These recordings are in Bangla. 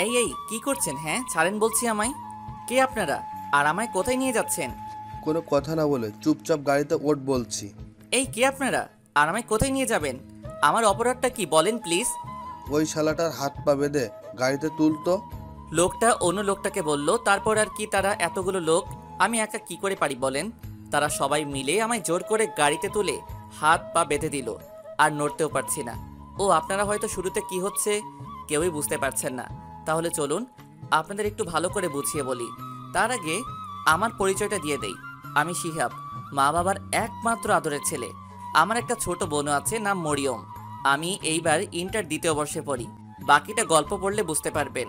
এই কি করছেন? হ্যাঁ ছাড়েন বলছি আমায়। কে আপনারা আর আমায় কোথায় নিয়ে যাচ্ছেন? কোনো কথা না বলে চুপচাপ গাড়িতে ওঠ বলছি। এই কে আপনারা আর আমায় কোথায় নিয়ে যাবেন? আমার অপরাধটা কি বলেন প্লিজ। ওই শালাটার হাত পা বেঁধে গাড়িতে তুলতো। লোকটা অন্য লোকটাকে বলল। তারপর আর কি, তারা এতগুলো লোক, আমি একা কি করে পারি বলেন? তারা সবাই মিলে আমায় জোর করে গাড়িতে তুলে হাত পা বেঁধে দিল, আর নড়তেও পারছি না। ও আপনারা হয়তো শুরুতে কি হচ্ছে কেউই বুঝতে পারছেন না, তাহলে চলুন আপনাদের একটু ভালো করে বুঝিয়ে বলি। তার আগে আমার পরিচয়টা দিয়ে দেই। আমি শিহাব, মা বাবার একমাত্র আদরের ছেলে। আমার একটা ছোট বোনও আছে, নাম মরিয়ম। আমি এইবার ইন্টার দ্বিতীয় বর্ষে পড়ি। বাকিটা গল্প পড়লে বুঝতে পারবেন।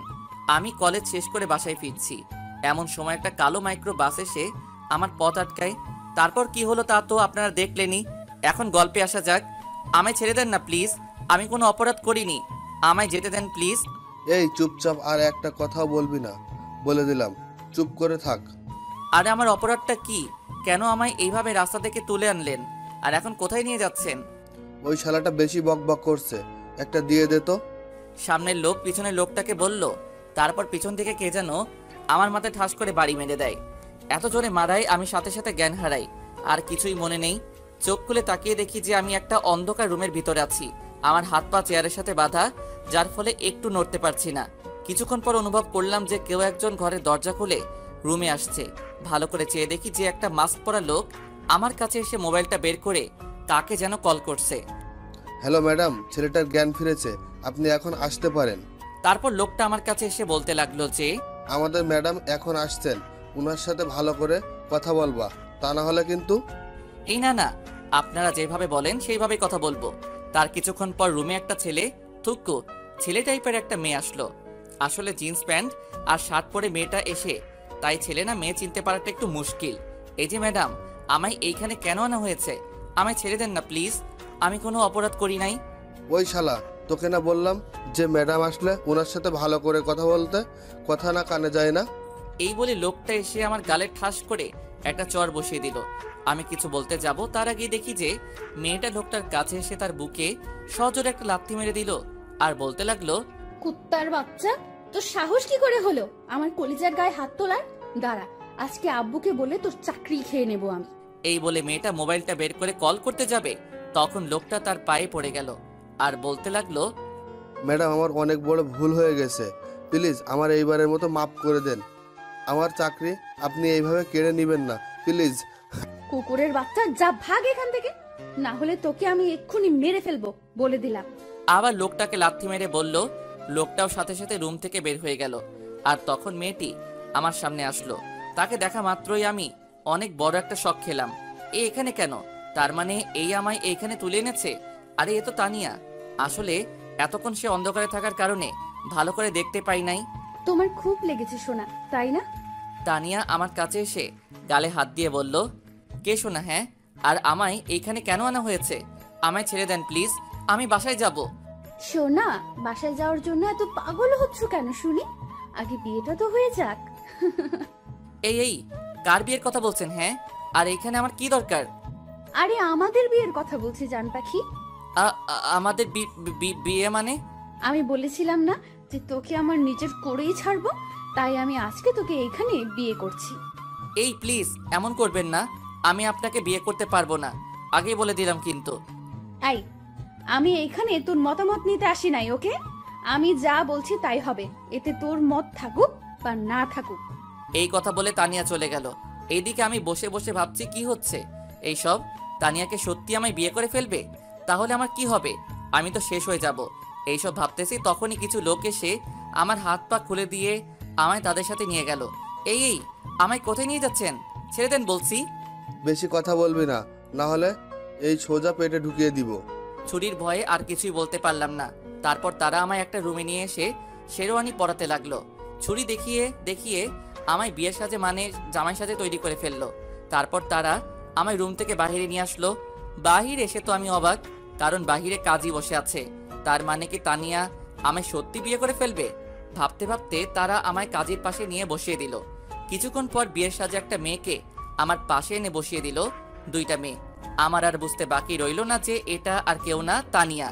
আমি কলেজ শেষ করে বাসায় ফিরছি, এমন সময় একটা কালো মাইক্রো বাস এসে আমার পথ আটকায়। তারপর কি হলো তা তো আপনারা দেখলেনই। এখন গল্পে আসা যাক। আমায় ছেড়ে দেন না প্লিজ, আমি কোনো অপরাধ করিনি, আমায় যেতে দেন প্লিজ। এই চুপচাপ, আর একটা কথাও বলবি না, বলে দিলাম। চুপ করে থাক। আরে আমার অপরাধটা কি? কেন আমায় এইভাবে রাস্তা থেকে তুলে আনলেন? আর এখন কোথায় নিয়ে যাচ্ছেন? ওই শালাটা বেশি বক বক করছে, একটা দিয়ে দে তো। সামনের লোক পিছনের লোকটাকে বলল। তারপর পিছন থেকে কে যেন আমার মাথায় ঠাস করে বাড়ি মেরে দেয়। এত জোরে মারায় আমি সাথে সাথে জ্ঞান হারাই, আর কিছুই মনে নেই। চোখ খুলে তাকিয়ে দেখি যে আমি একটা অন্ধকার রুমের ভিতরে আছি। আমার হাত পা চেয়ারের সাথে বাঁধা, যার ফলে একটু নড়তে পারছি না। কিছুক্ষণ পর অনুভব করলাম যে কেউ একজন ঘরের দরজা খুলে রুমে আসছে। ভালো করে চেয়ে দেখি যে একটা মাস্ক পরা লোক আমার কাছে এসে মোবাইলটা বের করে কাকে যেন কল করছে। হ্যালো ম্যাডাম, ছেলেটার জ্ঞান ফিরেছে, আপনি এখন আসতে পারেন। তারপর লোকটা আমার কাছে এসে বলতে লাগলো যে আমাদের ম্যাডাম এখন আসছেন, ওনার সাথে ভালো করে কথা বলবা, তা না হলে কিন্তু। এই না না, আপনারা যেভাবে বলেন সেইভাবেই কথা বলবো। তার কিছুক্ষণ পর রুমে একটা ছেলে, থুক্কু ছেলে টাইপের একটা মেয়ে আসলো। আসলে জিন্স প্যান্ট আর শার্ট পরে মেয়েটা এসে, তাই ছেলে না মেয়ে চিনতে পারাটা একটু মুশকিল। এই যে ম্যাডাম, আমায় এইখানে কেন আনা হয়েছে? আমায় ছেড়ে দেন না প্লিজ, আমি কোনো অপরাধ করি নাই। ওই শালা, তোকে না বললাম যে ম্যাডাম আসলে ওনার সাথে ভালো করে কথা বলতে, কথা না কানে যায় না। এই বলে লোকটা এসে আমার গালে ঠাস করে একটা চড় বসিয়ে দিল। আমি কিছু বলতে যাব তার আগে দেখি যে মেয়েটা লোকটার কাছে এসে তার বুকে সজোরে একটা লাথি মেরে দিল, আর বলতে লাগলো, কুত্তার বাচ্চা, তোর সাহস কি করে হলো আমার কলিজার গায়ে হাত তোলার? দাঁড়া, আজকে আব্বুকে বলে তোর চাকরি খেয়ে নেবো আমি। এই বলে মেয়েটা মোবাইলটা বের করে কল করতে যাবে, তখন লোকটা তার পায়ে পড়ে গেল আর বলতে লাগলো, ম্যাডাম, আমার অনেক বড় ভুল হয়ে গেছে, প্লিজ আমার এইবারের মতো মাফ করে দেন। আমার চাকরি আপনি এইভাবে কেড়ে নেবেন না, প্লিজ। কুকুরের বাচ্চা, যা ভাগ এখান থেকে, না হলে তোকে আমি এক্ষুনি মেরে ফেলবো বলে দিলাম। আবার লোকটাকে লাথি মেরে বলল। লোকটাও সাথে সাথে রুম থেকে বের হয়ে গেল। আর তখন মেয়েটি আমার সামনে আসলো। তাকে দেখা মাত্রই আমি অনেক বড় একটা শক খেলাম। এ এখানে কেন? তার মানে এই আমায় এইখানে তুলে এনেছে? আরে এ তো তানিয়া। আসলে এতক্ষণ সে অন্ধকারে থাকার কারণে ভালো করে দেখতে পাই নাই। তোমার খুব লেগেছে সোনা, তাই না? তানিয়া আমার কাছে এসে গালে হাত দিয়ে বলল, কে শোনা? হ্যাঁ, আর আমায় এইখানে কেন আনা হয়েছে? আমায় ছেড়ে দেন প্লিজ, আমি বাসায় যাব। সোনা, বাসায় যাওয়ার জন্য এত পাগল হচ্ছ কেন শুনি? আগে বিয়েটা তো হয়ে যাক। এই কার বিয়ের কথা বলছেন? হ্যাঁ, আর এইখানে আমার কি দরকার? আরে আমাদের বিয়ের কথা বলছি জান পাখি। আমাদের বিয়ে মানে? আমি বলেছিলাম না যে তোকে আমার নিজের করেই ছাড়বো, তাই আমি আজকে তোকে এখানে বিয়ে করছি। এই প্লিজ এমন করবেন না, আমি আপনাকে বিয়ে করতে পারবো না, আগেই বলে দিলাম কিন্তু। এই, আমি এখানে তোর মতামত নিতে আসি নাই, ওকে? আমি যা বলছি তাই হবে, এতে তোর মত থাকুক বা না থাকুক। এই কথা বলে তানিয়া চলে গেল। এইদিকে আমি বসে বসে ভাবছি কি হচ্ছে এইসব। তানিয়াকে সত্যি আমায় বিয়ে করে ফেলবে? তাহলে আমার কি হবে? আমি তো শেষ হয়ে যাব। এইসব ভাবতেছি তখনই কিছু লোক এসে আমার হাত পা খুলে দিয়ে আমায় তাদের সাথে নিয়ে গেল। এই আমায় কোথায় নিয়ে যাচ্ছেন? ছেড়ে দেন বলছি। বেশি কথা বলবি না, না হলে এই সোজা পেটে ঢুকিয়ে দিব। ছুরির ভয়ে আর কিছুই বলতে পারলাম না। তারপর তারা আমায় একটা রুমে নিয়ে এসে শেরওয়ানি পরাতে লাগলো। ছুরি দেখিয়ে দেখিয়ে আমায় বিয়ের সাজে মানে জামাই সাজে তৈরি করে ফেললো। তারপর তারা আমায় রুম থেকে বাহিরে নিয়ে আসলো। বাহিরে এসে তো আমি অবাক, কারণ বাহিরে কাজী বসে আছে। তার মানে কি তানিয়া আমায় সত্যি বিয়ে করে ফেলবে? ভাবতে ভাবতে তারা আমায় কাজীর পাশে নিয়ে বসিয়ে দিল। কিছুক্ষণ পর বিয়ের সাজে একটা মেয়েকে আমার পাশে এনে বসিয়ে দিল। দুইটা মেয়ে। আমার আর বুঝতে বাকি রইল না যে এটা আর কেউ না, তানিয়া।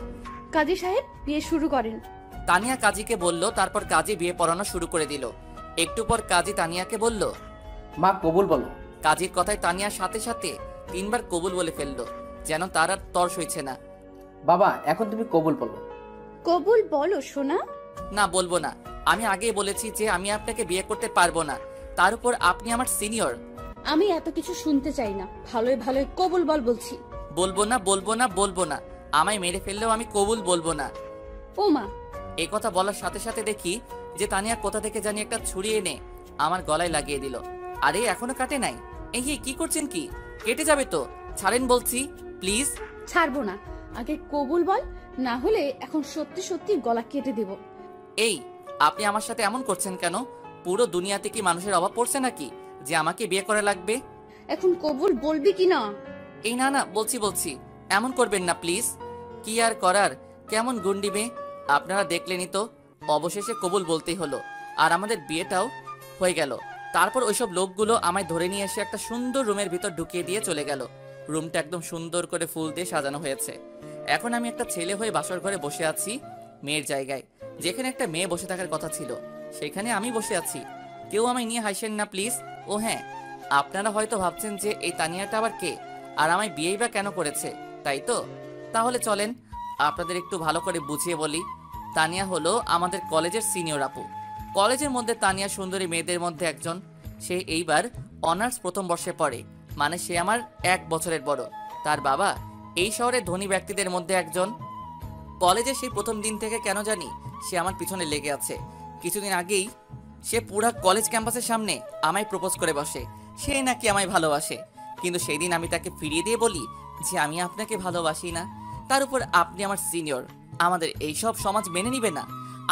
কাজী সাহেব, বিয়ে শুরু করেন। তানিয়া কাজীকে বলল, তারপর কাজী বিয়ে পড়ানো শুরু করে দিল। একটু পর কাজী তানিয়াকে বলল। মা কবুল বলো। কাজীর কথায় তানিয়ার সাথে সাথে 3 বার কবুল বলে ফেললো, যেন তার আর তর সইছে না। বাবা এখন তুমি কবুল বলো। কবুল বলো সোনা। না, বলবো না। আমি আগেই বলেছি যে আমি আপনাকে বিয়ে করতে পারবো না, তার উপর আপনি আমার সিনিয়র। আমি এত কিছু শুনতে চাই না, ভালোই ভালোই কবুল বল বলছি। বলবো না, বলবো না, বলবো না। আমায় মেরে ফেললেও আমি কবুল বলবো না। ও মা! এই কথা বলার সাথে সাথে দেখি যে তানিয়া কোথা থেকে জানি একটা ছুরি এনে আমার গলায় লাগিয়ে দিল। আরে এখনো কাটে নাই। এই কি করছেন? কি কেটে যাবে তো, ছাড়েন বলছি প্লিজ। ছাড়বো না, আগে কবুল বল, না হলে এখন সত্যি সত্যি গলা কেটে দেব। এই আপনি আমার সাথে এমন করছেন কেন? পুরো দুনিয়াতে কি মানুষের অভাব পড়ছে নাকি যে আমাকে বিয়ে করা লাগবে? এখন কবুল বলবি কি না? এই না, বলছি, এমন করবেন না প্লিজ। কি আর করার, কেমন গুন্ডি মেয়ে আপনারা দেখলেনই তো। অবশেষে কবুল বলতেই হলো, আর আমাদের বিয়েটাও হয়ে গেল। তারপর ওইসব লোকগুলো আমায় ধরে নিয়ে এসে একটা সুন্দর রুমের ভিতর ঢুকিয়ে দিয়ে চলে গেল। রুমটা একদম সুন্দর করে ফুল দিয়ে সাজানো হয়েছে। এখন আমি একটা ছেলে হয়ে বাসর ঘরে বসে আছি, মেয়ের জায়গায়। যেখানে একটা মেয়ে বসে থাকার কথা ছিল সেখানে আমি বসে আছি। কেউ আমায় নিয়ে হাসেন না প্লিজ। ও হ্যাঁ, আপনারা হয়তো ভাবছেন যে এই তানিয়াটা আবার কে, আর আমায় বিয়েই বা কেন করেছে, তাই তো? তাহলে চলেন আপনাদের একটু ভালো করে বুঝিয়ে বলি। তানিয়া হলো আমাদের কলেজের সিনিয়র আপু। কলেজের মধ্যে তানিয়া সুন্দরী মেয়েদের মধ্যে একজন। সে এইবার অনার্স প্রথম বর্ষে পড়ে, মানে সে আমার 1 বছরের বড়। তার বাবা এই শহরের ধনী ব্যক্তিদের মধ্যে একজন। কলেজে সেই প্রথম দিন থেকে কেন জানি সে আমার পিছনে লেগে আছে। কিছুদিন আগেই সে পুরা কলেজ ক্যাম্পাসের সামনে আমায় প্রপোজ করে বসে, সে নাকি আমায় ভালোবাসে। কিন্তু সেই দিন আমি তাকে ফিরিয়ে দিয়ে বলি যে আমি আপনাকে ভালোবাসি না। তার উপর আপনি আমার সিনিয়র, আমাদের এইসব সমাজ মেনে নিবে না।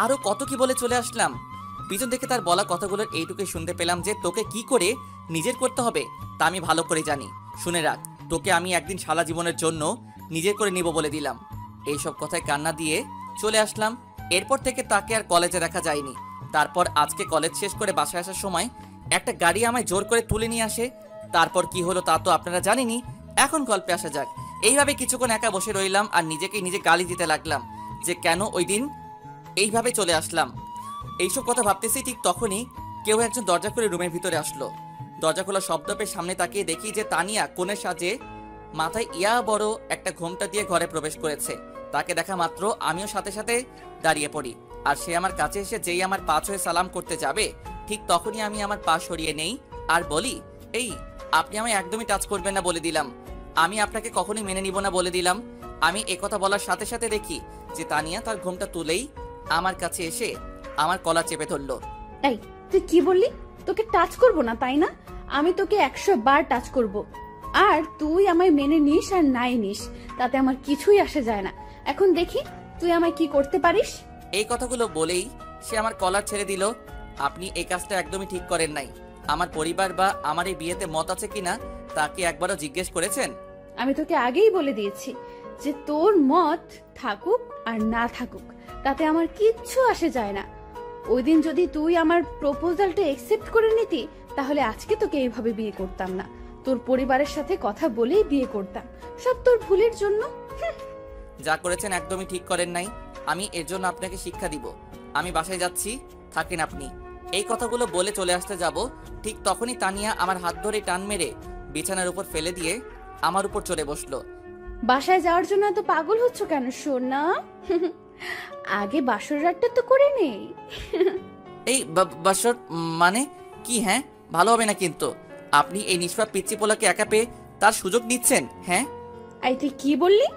আরো কত কি বলে চলে আসলাম। পিছন থেকে তার বলা কথাগুলোর এইটুকুই শুনতে পেলাম যে তোকে কি করে নিজের করতে হবে তা আমি ভালো করে জানি। শুনে রাখ, তোকে আমি একদিন সারা জীবনের জন্য নিজের করে নিব বলে দিলাম। এইসব কথায় কান্না দিয়ে চলে আসলাম। এরপর থেকে তাকে আর কলেজে দেখা যায়নি। তারপর আজকে কলেজ শেষ করে বাসায় আসার সময় একটা গাড়ি আমায় জোর করে তুলে নিয়ে আসে। তারপর কি হলো তা তো আপনারা জানেনই। এখন গল্পে আসা যাক। এইভাবে কিছুক্ষণ একা বসে রইলাম আর নিজে গালি দিতে লাগলাম যে কেন ওই দিন এইভাবে চলে আসলাম। এইসব কথা ভাবতেছি ঠিক তখনই কেউ একজন দরজা খুলে রুমের ভিতরে আসলো। দরজা খোলা শব্দ পেয়ে সামনে তাকিয়ে দেখি যে তানিয়া কোণের সাজে মাথায় ইয়া বড় একটা ঘোমটা দিয়ে ঘরে প্রবেশ করেছে। তাকে দেখা মাত্র আমিও সাথে সাথে দাঁড়িয়ে পড়ি, আর সে আমার কাছে এসে যেই আমার পা ছুঁয়ে সালাম করতে যাবে ঠিক তখনই আমি আমার পা সরিয়ে নেই আর বলি, এই আপনি আমায় একদমই টাচ করবেন না বলে দিলাম। আমি আপনাকে কখনোই মেনে নিব না বলে দিলাম। আমি একথা বলার সাথে সাথে দেখি যে তানিয়া তার ঘোমটা তুলেই আমার কাছে এসে আমার কলার চেপে ধরলো। এই তুই কি বললি? তোকে টাচ করব না তাই না? আমি তোকে 100 বার টাচ করব, আর তুই আমায় মেনে নিস আর নাই নিস তাতে আমার কিছুই আসে যায় না। এখন দেখি তুই আমায় কি করতে পারিস। এই কথাগুলো বলেই সে আমার কলার ছেড়ে দিল। আপনি এই কাজটা একদমই ঠিক করেন নাই। আমার পরিবার বা আমার এই বিয়েতে মত আছে কিনা তাকে একবারও জিজ্ঞেস করেছেন? আমি তোকে আগেই বলে দিয়েছি যে তোর মত থাকুক আর না থাকুক তাতে আমার কিচ্ছু আসে যায় না। ওই দিন যদি তুই আমার প্রপোজালটা একসেপ্ট করে নিতি তাহলে আজকে তোকে এইভাবে বিয়ে করতাম না, তোর পরিবারের সাথে কথা বলেই বিয়ে করতাম। সব তোর ভুলের জন্য। যা করেছেন একদমই ঠিক করেন নাই। আমি এর জন্য আপনাকে শিক্ষা দিব। আমি বাসায় যাচ্ছি, থাকেন আপনি। এই কথাগুলো বলে চলে আসতে যাব ঠিক তখনই তানিয়া আমার হাত ধরে টান মেরে বিছানার উপর ফেলে দিয়ে আমার উপর চড়ে বসলো। বাসায় যাওয়ার জন্য এত পাগল হচ্ছ কেন সোনা? আগে বাসর রাতটা তো করে নেই। এই বাসর মানে কি? হ্যাঁ, ভালো হবে না কিন্তু। আপনি এই নিষ্পাপ পিচ্চি পোলাকে একা পেয়ে তার সুযোগ নিচ্ছেন। হ্যাঁ, আই তুই কি বললি?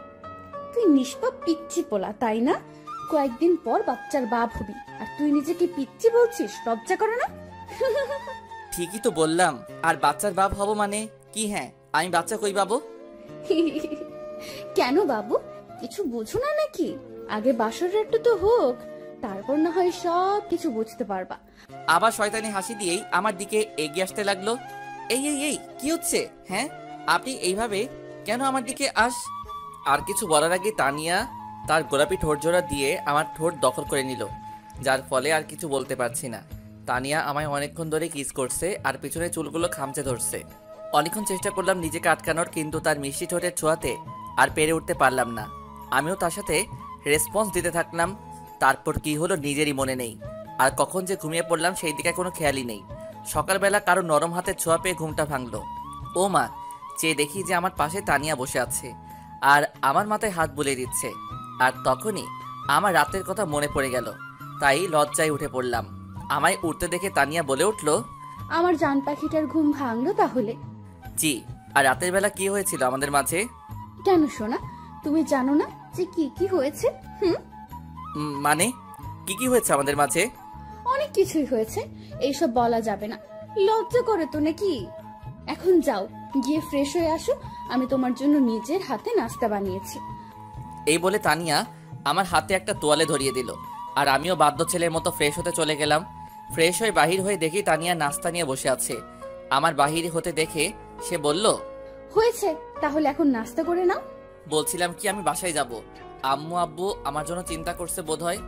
তুই নিষ্পাপ পিচ্চি পোলা তাই না? কয়েকদিন পর বাচ্চার বাপ হবি আর তুই নিজেকে পিচ্চি বলছিস? লজ্জা করে না? ঠিকই তো বললাম। আর বাচ্চার বাপ হব মানে কি? হ্যাঁ, আমি বাচ্চা কই পাবো? কেন বাবু, কিছু বুঝো না নাকি? আগে বাসর রাতটা তো হোক, তারপর না হয় সব কিছু বুঝতে পারবা। আবার শয়তানি হাসি দিয়েই আমার দিকে এগিয়ে আসতে লাগলো। এই এই এই কি হচ্ছে? হ্যাঁ, আপনি এইভাবে কেন আমার দিকে আর কিছু বলার আগে তানিয়া তার গোলাপি ঠোঁট জোড়া দিয়ে আমার ঠোঁট দখল করে নিল, যার ফলে আর কিছু বলতে পারছি না। তানিয়া আমায় অনেকক্ষণ ধরে কিস করছে আর পিছনে চুলগুলো খামচে ধরছে। অনেকক্ষণ চেষ্টা করলাম নিজেকে আটকানোর, কিন্তু তার মিষ্টি ঠোঁটের ছোঁয়াতে আর পেরে উঠতে পারলাম না। আমিও তার সাথে রেসপন্স দিতে থাকলাম। তারপর কি হলো নিজেরই মনে নেই। আর কখন যে ঘুমিয়ে পড়লাম সেই দিকে কোনো খেয়ালই নেই। সকালবেলা কারো নরম হাতের ছোঁয়া পেয়ে ঘুমটা ভাঙলো। ও মা, চেয়ে দেখি যে আমার পাশে তানিয়া বসে আছে আর আমার মাথায় হাত বুলিয়ে দিচ্ছে। আর তখনই আমার রাতের কথা মনে পড়ে গেল, তাই লজ্জায় উঠে পড়লাম। আমায় উঠতে দেখে তানিয়া বলে উঠল, আমার জান পাখিটার ঘুম ভাঙলো তাহলে? জি। আর রাতের বেলা কি হয়েছিল আমাদের মাঝে? কেন সোনা, তুমি জানো না যে কি কি হয়েছে? মানে কি কি হয়েছে আমাদের মাঝে? অনেক কিছুই হয়েছে, এইসব বলা যাবে না। লজ্জা করে তো নাকি? এখন যাও, গিয়ে ফ্রেশ হয়ে আসো, আমি তোমার জন্য নিজের হাতে নাস্তা বানিয়েছি। এই বলে তানিয়া আমার হাতে একটা তোয়ালে ধরিয়ে দিল, আর আমিও বাধ্য ছেলের মতো ফ্রেশ হতে চলে গেলাম। ফ্রেশ হয়ে বাহির হয়ে দেখি তানিয়া নাস্তা নিয়ে বসে আছে। আমার বাহির হতে দেখে সে বলল, হয়েছে, তাহলে এখন নাস্তা করে নাও। বলছিলাম কি আমি বাসায় যাব, আম্মু আব্বু আমার জন্য চিন্তা করছে বোধহয়।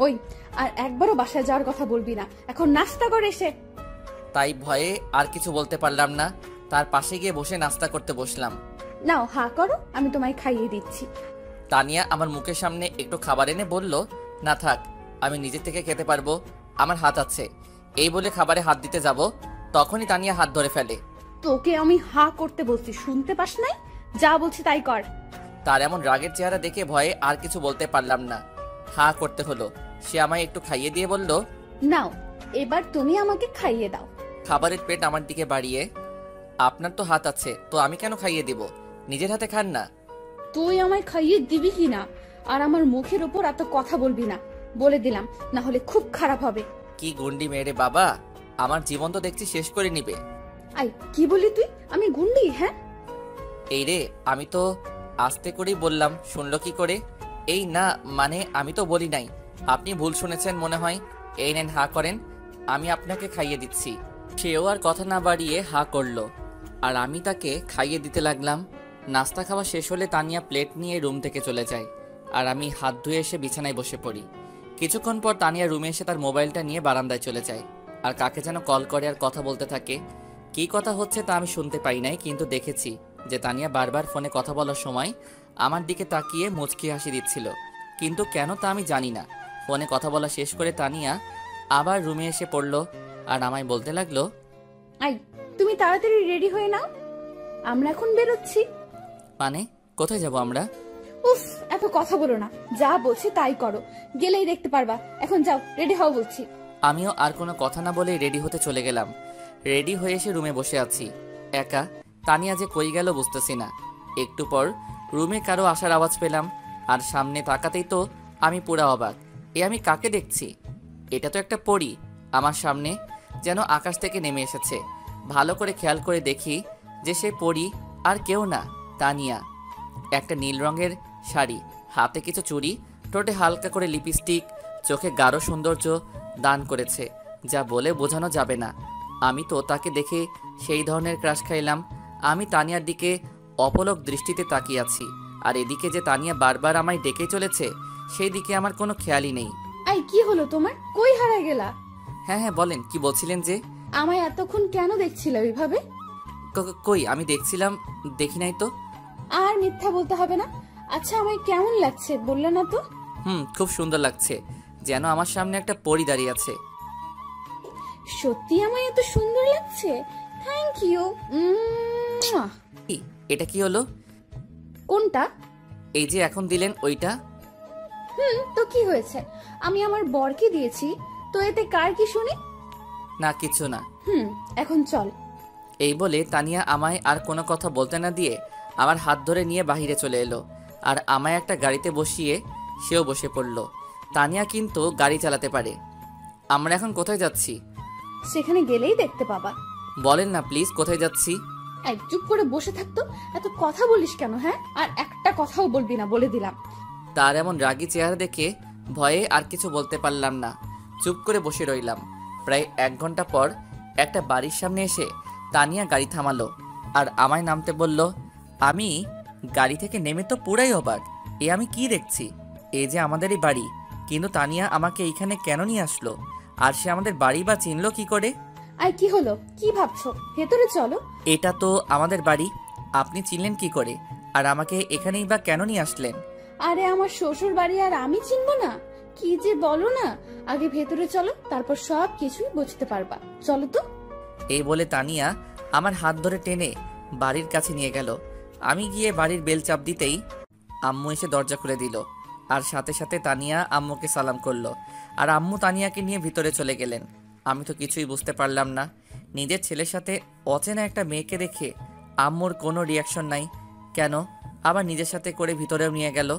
ওই, আর একবারও বাসায় যাওয়ার কথা বলবি না, এখন নাস্তা করে এসে। তাই ভয়ে আর কিছু বলতে পারলাম না, তার পাশে গিয়ে বসে নাস্তা করতে বসলাম। নাও হা করো, আমি তোমায় খাইয়ে দিচ্ছি। তানিয়া আমার মুখের সামনে একটু খাবার এনে বলল, না থাক, আমি নিজে থেকে খেতে পারবো, আমার হাত আছে। এই বলে খাবারে হাত দিতে যাব, তখনই তানিয়া হাত ধরে ফেলে। তোকে আমি হা করতে বলছি, শুনতে পাস নাই? যা বলছি তাই কর। তার এমন রাগের চেহারা দেখে ভয়ে আর কিছু বলতে পারলাম না, হা করতে হলো। সে আমায় একটু খাইয়ে দিয়ে বলল, নাও, এবার তুমি আমাকে খাইয়ে দাও। খাবারের প্লেট আমার দিকে বাড়িয়ে, আপনার তো হাত আছে, তো আমি কেন খাইয়ে দিব, নিজের হাতে খান না। তুই আমায় খাইয়ে দিবি কি না, আর আমার মুখের উপর এত কথা বলবি না, বলে দিলাম, না হলে খুব খারাপ হবে। কি গুন্ডি মেয়ে রে বাবা, আমার জীবন তো দেখছি শেষ করে নিবে। আই, কি বলি তুই? আমি গুন্ডি? হ্যাঁ, এই রে, আমি তো আস্তে করেই বললাম, শুনলো কি করে? এই না, মানে আমি তো বলি নাই, আপনি ভুল শুনেছেন মনে হয়। এই নেন, হা করেন, আমি আপনাকে খাইয়ে দিচ্ছি। সেও আর কথা না বাড়িয়ে হা করলো, আর আমি তাকে খাইয়ে দিতে লাগলাম। নাস্তা খাওয়া শেষ হলে তানিয়া প্লেট নিয়ে রুম থেকে চলে যায়, আর আমি হাত ধুয়ে এসে বিছানায় বসে পড়ি। কিছুক্ষণ পর তানিয়া রুমে এসে তার মোবাইলটা নিয়ে বারান্দায় চলে যায়, আর কাকে যেন কল করে আর কথা বলতে থাকে। কি কথা হচ্ছে তা আমি শুনতে পাই নাই, কিন্তু দেখেছি যে তানিয়া বারবার ফোনে কথা বলার সময় আমার দিকে তাকিয়ে মুচকি হাসি দিচ্ছিল, কিন্তু কেন তা আমি জানি না। ফোনে কথা বলা শেষ করে তানিয়া আবার রুমে এসে পড়লো, আর আমায় বলতে লাগলো, আই, তুমি তাড়াতাড়ি রেডি হয়ে নাও, আমরা এখন বেরোচ্ছি। মানে কোথায় যাব আমরা? উফ, এত কথা বলো না, যা বলছি তাই করো, গেলেই দেখতে পারবা। এখন যাও, রেডি হও বলছি। আমিও আর কোনো কথা না বলে রেডি হতে চলে গেলাম। রেডি হয়ে এসে রুমে বসে আছি একা। তানিয়া যে কই গেল বুঝতেছি না। একটু পর রুমে কারো আসার আওয়াজ পেলাম, আর সামনে তাকাতেই তো আমি পুরা অবাক। আমি কাকে দেখছি? এটা তো একটা পরী আমার সামনে, যেন আকাশ থেকে নেমে এসেছে। ভালো করে খেয়াল করে দেখি যে সে পরী আর কেউ না, তানিয়া। একটা নীল রঙের শাড়ি, হাতে কিছু চুড়ি, ঠোঁটে হালকা করে লিপস্টিক, চোখে গাঢ় সৌন্দর্য দান করেছে, যা বলে বোঝানো যাবে না। আমি তো তাকে দেখে সেই ধরনের ক্রাশ খাইলাম। আমি তানিয়ার দিকে অপলক দৃষ্টিতে তাকিয়ে আছি, আর এদিকে যে তানিয়া বারবার আমায় ডেকে চলেছে সেই দিকে আমার কোনো খেয়ালই নেই। আই, কি হলো তোমার? কই হারায় গেলা? হ্যাঁ হ্যাঁ বলেন, কি বলছিলেন যে? আমায় এতক্ষণ কেন দেখছিলে ওইভাবে? কই আমি দেখছিলাম, দেখি নাই তো। আর মিথ্যা বলতে হবে না। আচ্ছা, আমায় কেমন লাগছে বললে না তো? খুব সুন্দর লাগছে, যেন আমার সামনে একটা পরী দাঁড়িয়ে আছে। সত্যি আমায় এত সুন্দর লাগছে? Thank you. এটা কি হলো? কোনটা? এই যে এখন দিলেন ওইটা। তো কি হয়েছে? আমি আমার বরকে দিয়েছি, তো এতে কার কি শুনি? না কিছু না। এখন চল। এই বলে তানিয়া আমায় আর কোনো কথা বলতে না দিয়ে আমার হাত ধরে নিয়ে বাহিরে চলে এলো, আর আমায় একটা গাড়িতে বসিয়ে সেও বসে পড়ল। তানিয়া কিন্তু গাড়ি চালাতে পারে। আমরা এখন কোথায় যাচ্ছি? সেখানে গেলেই দেখতে পাবা। বলেন না প্লিজ, কোথায় যাচ্ছি? এক চুপ করে বসে থাকতো, এত কথা বলিস কেন? হ্যাঁ, আর একটা কথাও বলবি না, বলে দিলাম। তার এমন রাগী চেহারা দেখে ভয়ে আর কিছু বলতে পারলাম না, চুপ করে বসে রইলাম। প্রায় 1 ঘন্টা পর একটা বাড়ির সামনে এসে তানিয়া গাড়ি থামালো, আর আমায় নামতে বলল। আমি গাড়ি থেকে নেমে তো পুরাই অবাক। আমি কি দেখছি? এই যে আমাদেরই বাড়ি, কিন্তু তানিয়া আমাকে এইখানে কেন নিয়ে আসলো? আর সে আমাদের বাড়ি বা চিনলো কি করে? আর কি হলো, কি ভাবছো? ভেতরে চলো। এটা তো আমাদের বাড়ি, আপনি চিনলেন কি করে? আর আমাকে এখানেই বা কেন নিয়ে আসলেন? আরে, আমার শ্বশুর বাড়ি, আর আমি চিনবো না? কি যে বলো না, আগে ভেতরে চলো, তারপর সব কিছুই বুঝতে পারবা। চলো তো। এই বলে তানিয়া আমার হাত ধরে টেনে বাড়ির কাছে নিয়ে গেল। আমি গিয়ে বাড়ির বেল চাপ দিতেই আম্মু এসে দরজা খুলে দিল, আর সাথে সাথে তানিয়া আম্মুকে সালাম করলো, আর আম্মু তানিয়াকে নিয়ে ভিতরে চলে গেলেন। আমি তো কিছুই বুঝতে পারলাম না, নিজের ছেলের সাথে অচেনা একটা মেয়েকে দেখে আম্মুর কোনো রিয়াকশন নাই কেন, আবার নিজের সাথে করে ভিতরেও নিয়ে গেল।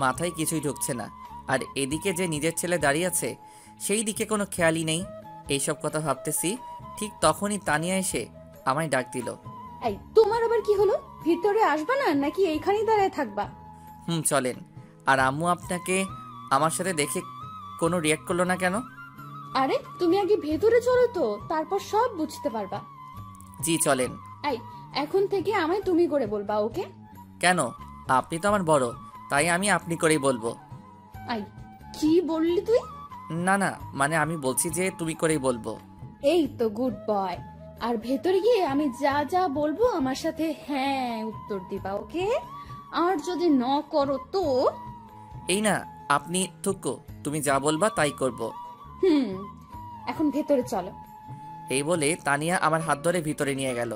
মাথায় কিছুই ঢুকছে না। আর এদিকে যে নিজের ছেলে দাঁড়িয়ে আছে সেই দিকে কোনো খেয়ালই নেই। এইসব কথা ভাবতেছি, ঠিক তখনই তানিয়া এসে আমায় ডাক দিল। এই তোমার আবার কি হলো? ভিতরে আসবা না নাকি এইখানেই দাঁড়ায় থাকবা? চলেন। আর আম্মু আপনাকে আমার সাথে দেখে কোনো রিয়াক্ট করলো না কেন? আরে তুমি আগে ভেতরে চলো তো, তারপর সব বুঝতে পারবা। জি চলেন। এই এখন থেকে আমায় তুমি করে বলবা, ওকে? কেন? আপনি তো আমার বড়, তাই আমি আপনি করেই বলবো। এই কি বললি তুই? না না, মানে আমি বলছি যে তুমি করেই বলবো। এই তো গুড বয়। আর ভেতরে গিয়ে আমি যা যা বলবো আমার সাথে হ্যাঁ উত্তর দিবা, ওকে? আর যদি ন করো তো? এই না, আপনি থুকো, তুমি যা বলবা তাই করব। এখন ভেতরে চলো। এই বলে তানিয়া আমার হাত ধরে ভিতরে নিয়ে গেল।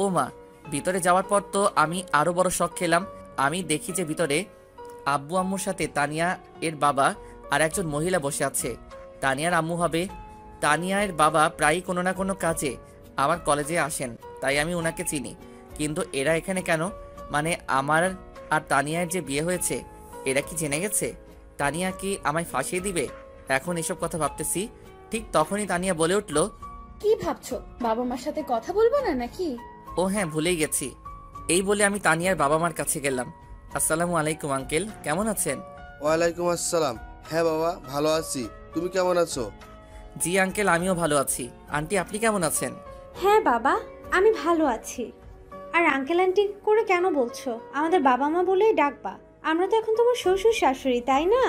ও মা, ভিতরে যাওয়ার পর তো আমি আরো বড় শক খেলাম। আমি দেখি যে ভিতরে আব্বু আম্মুর সাথে তানিয়া এর বাবা আর একজন মহিলা বসে আছে। তানিয়ার আম্মু হবে। তানিয়ার বাবা প্রায়ই কোনো না কোনো কাজে আমার কলেজে আসেন, তাই আমি ওনাকে চিনি। কিন্তু এরা এখানে কেন? মানে আমার আর তানিয়ার যে বিয়ে হয়েছে, এরা কি জেনে গেছে? তানিয়া কি আমায় ফাঁসিয়ে দিবে? এখন এসব কথা ভাবতেছি, ঠিক তখনই তানিয়া বলে উঠল, কি ভাবছো? বাবা মার সাথে কথা বলবো না নাকি? ও হ্যাঁ, ভুলেই গেছি। এই বলে আমি তানিয়ার বাবা মার কাছে গেলাম। আসসালামু আলাইকুম আঙ্কেল, কেমন আছেন? ওয়ালাইকুম আসসালাম। হ্যাঁ বাবা, ভালো আছি। তুমি কেমন আছো? জি আঙ্কেল, আমিও ভালো আছি। আন্টি, আপনি কেমন আছেন? হ্যাঁ বাবা, আমি ভালো আছি। আর আঙ্কেল আন্টি করে কেন বলছো? আমাদের বাবা মা বলেই ডাকবা। আমরা তো এখন তোমার শ্বশুর শাশুড়ি, তাই না?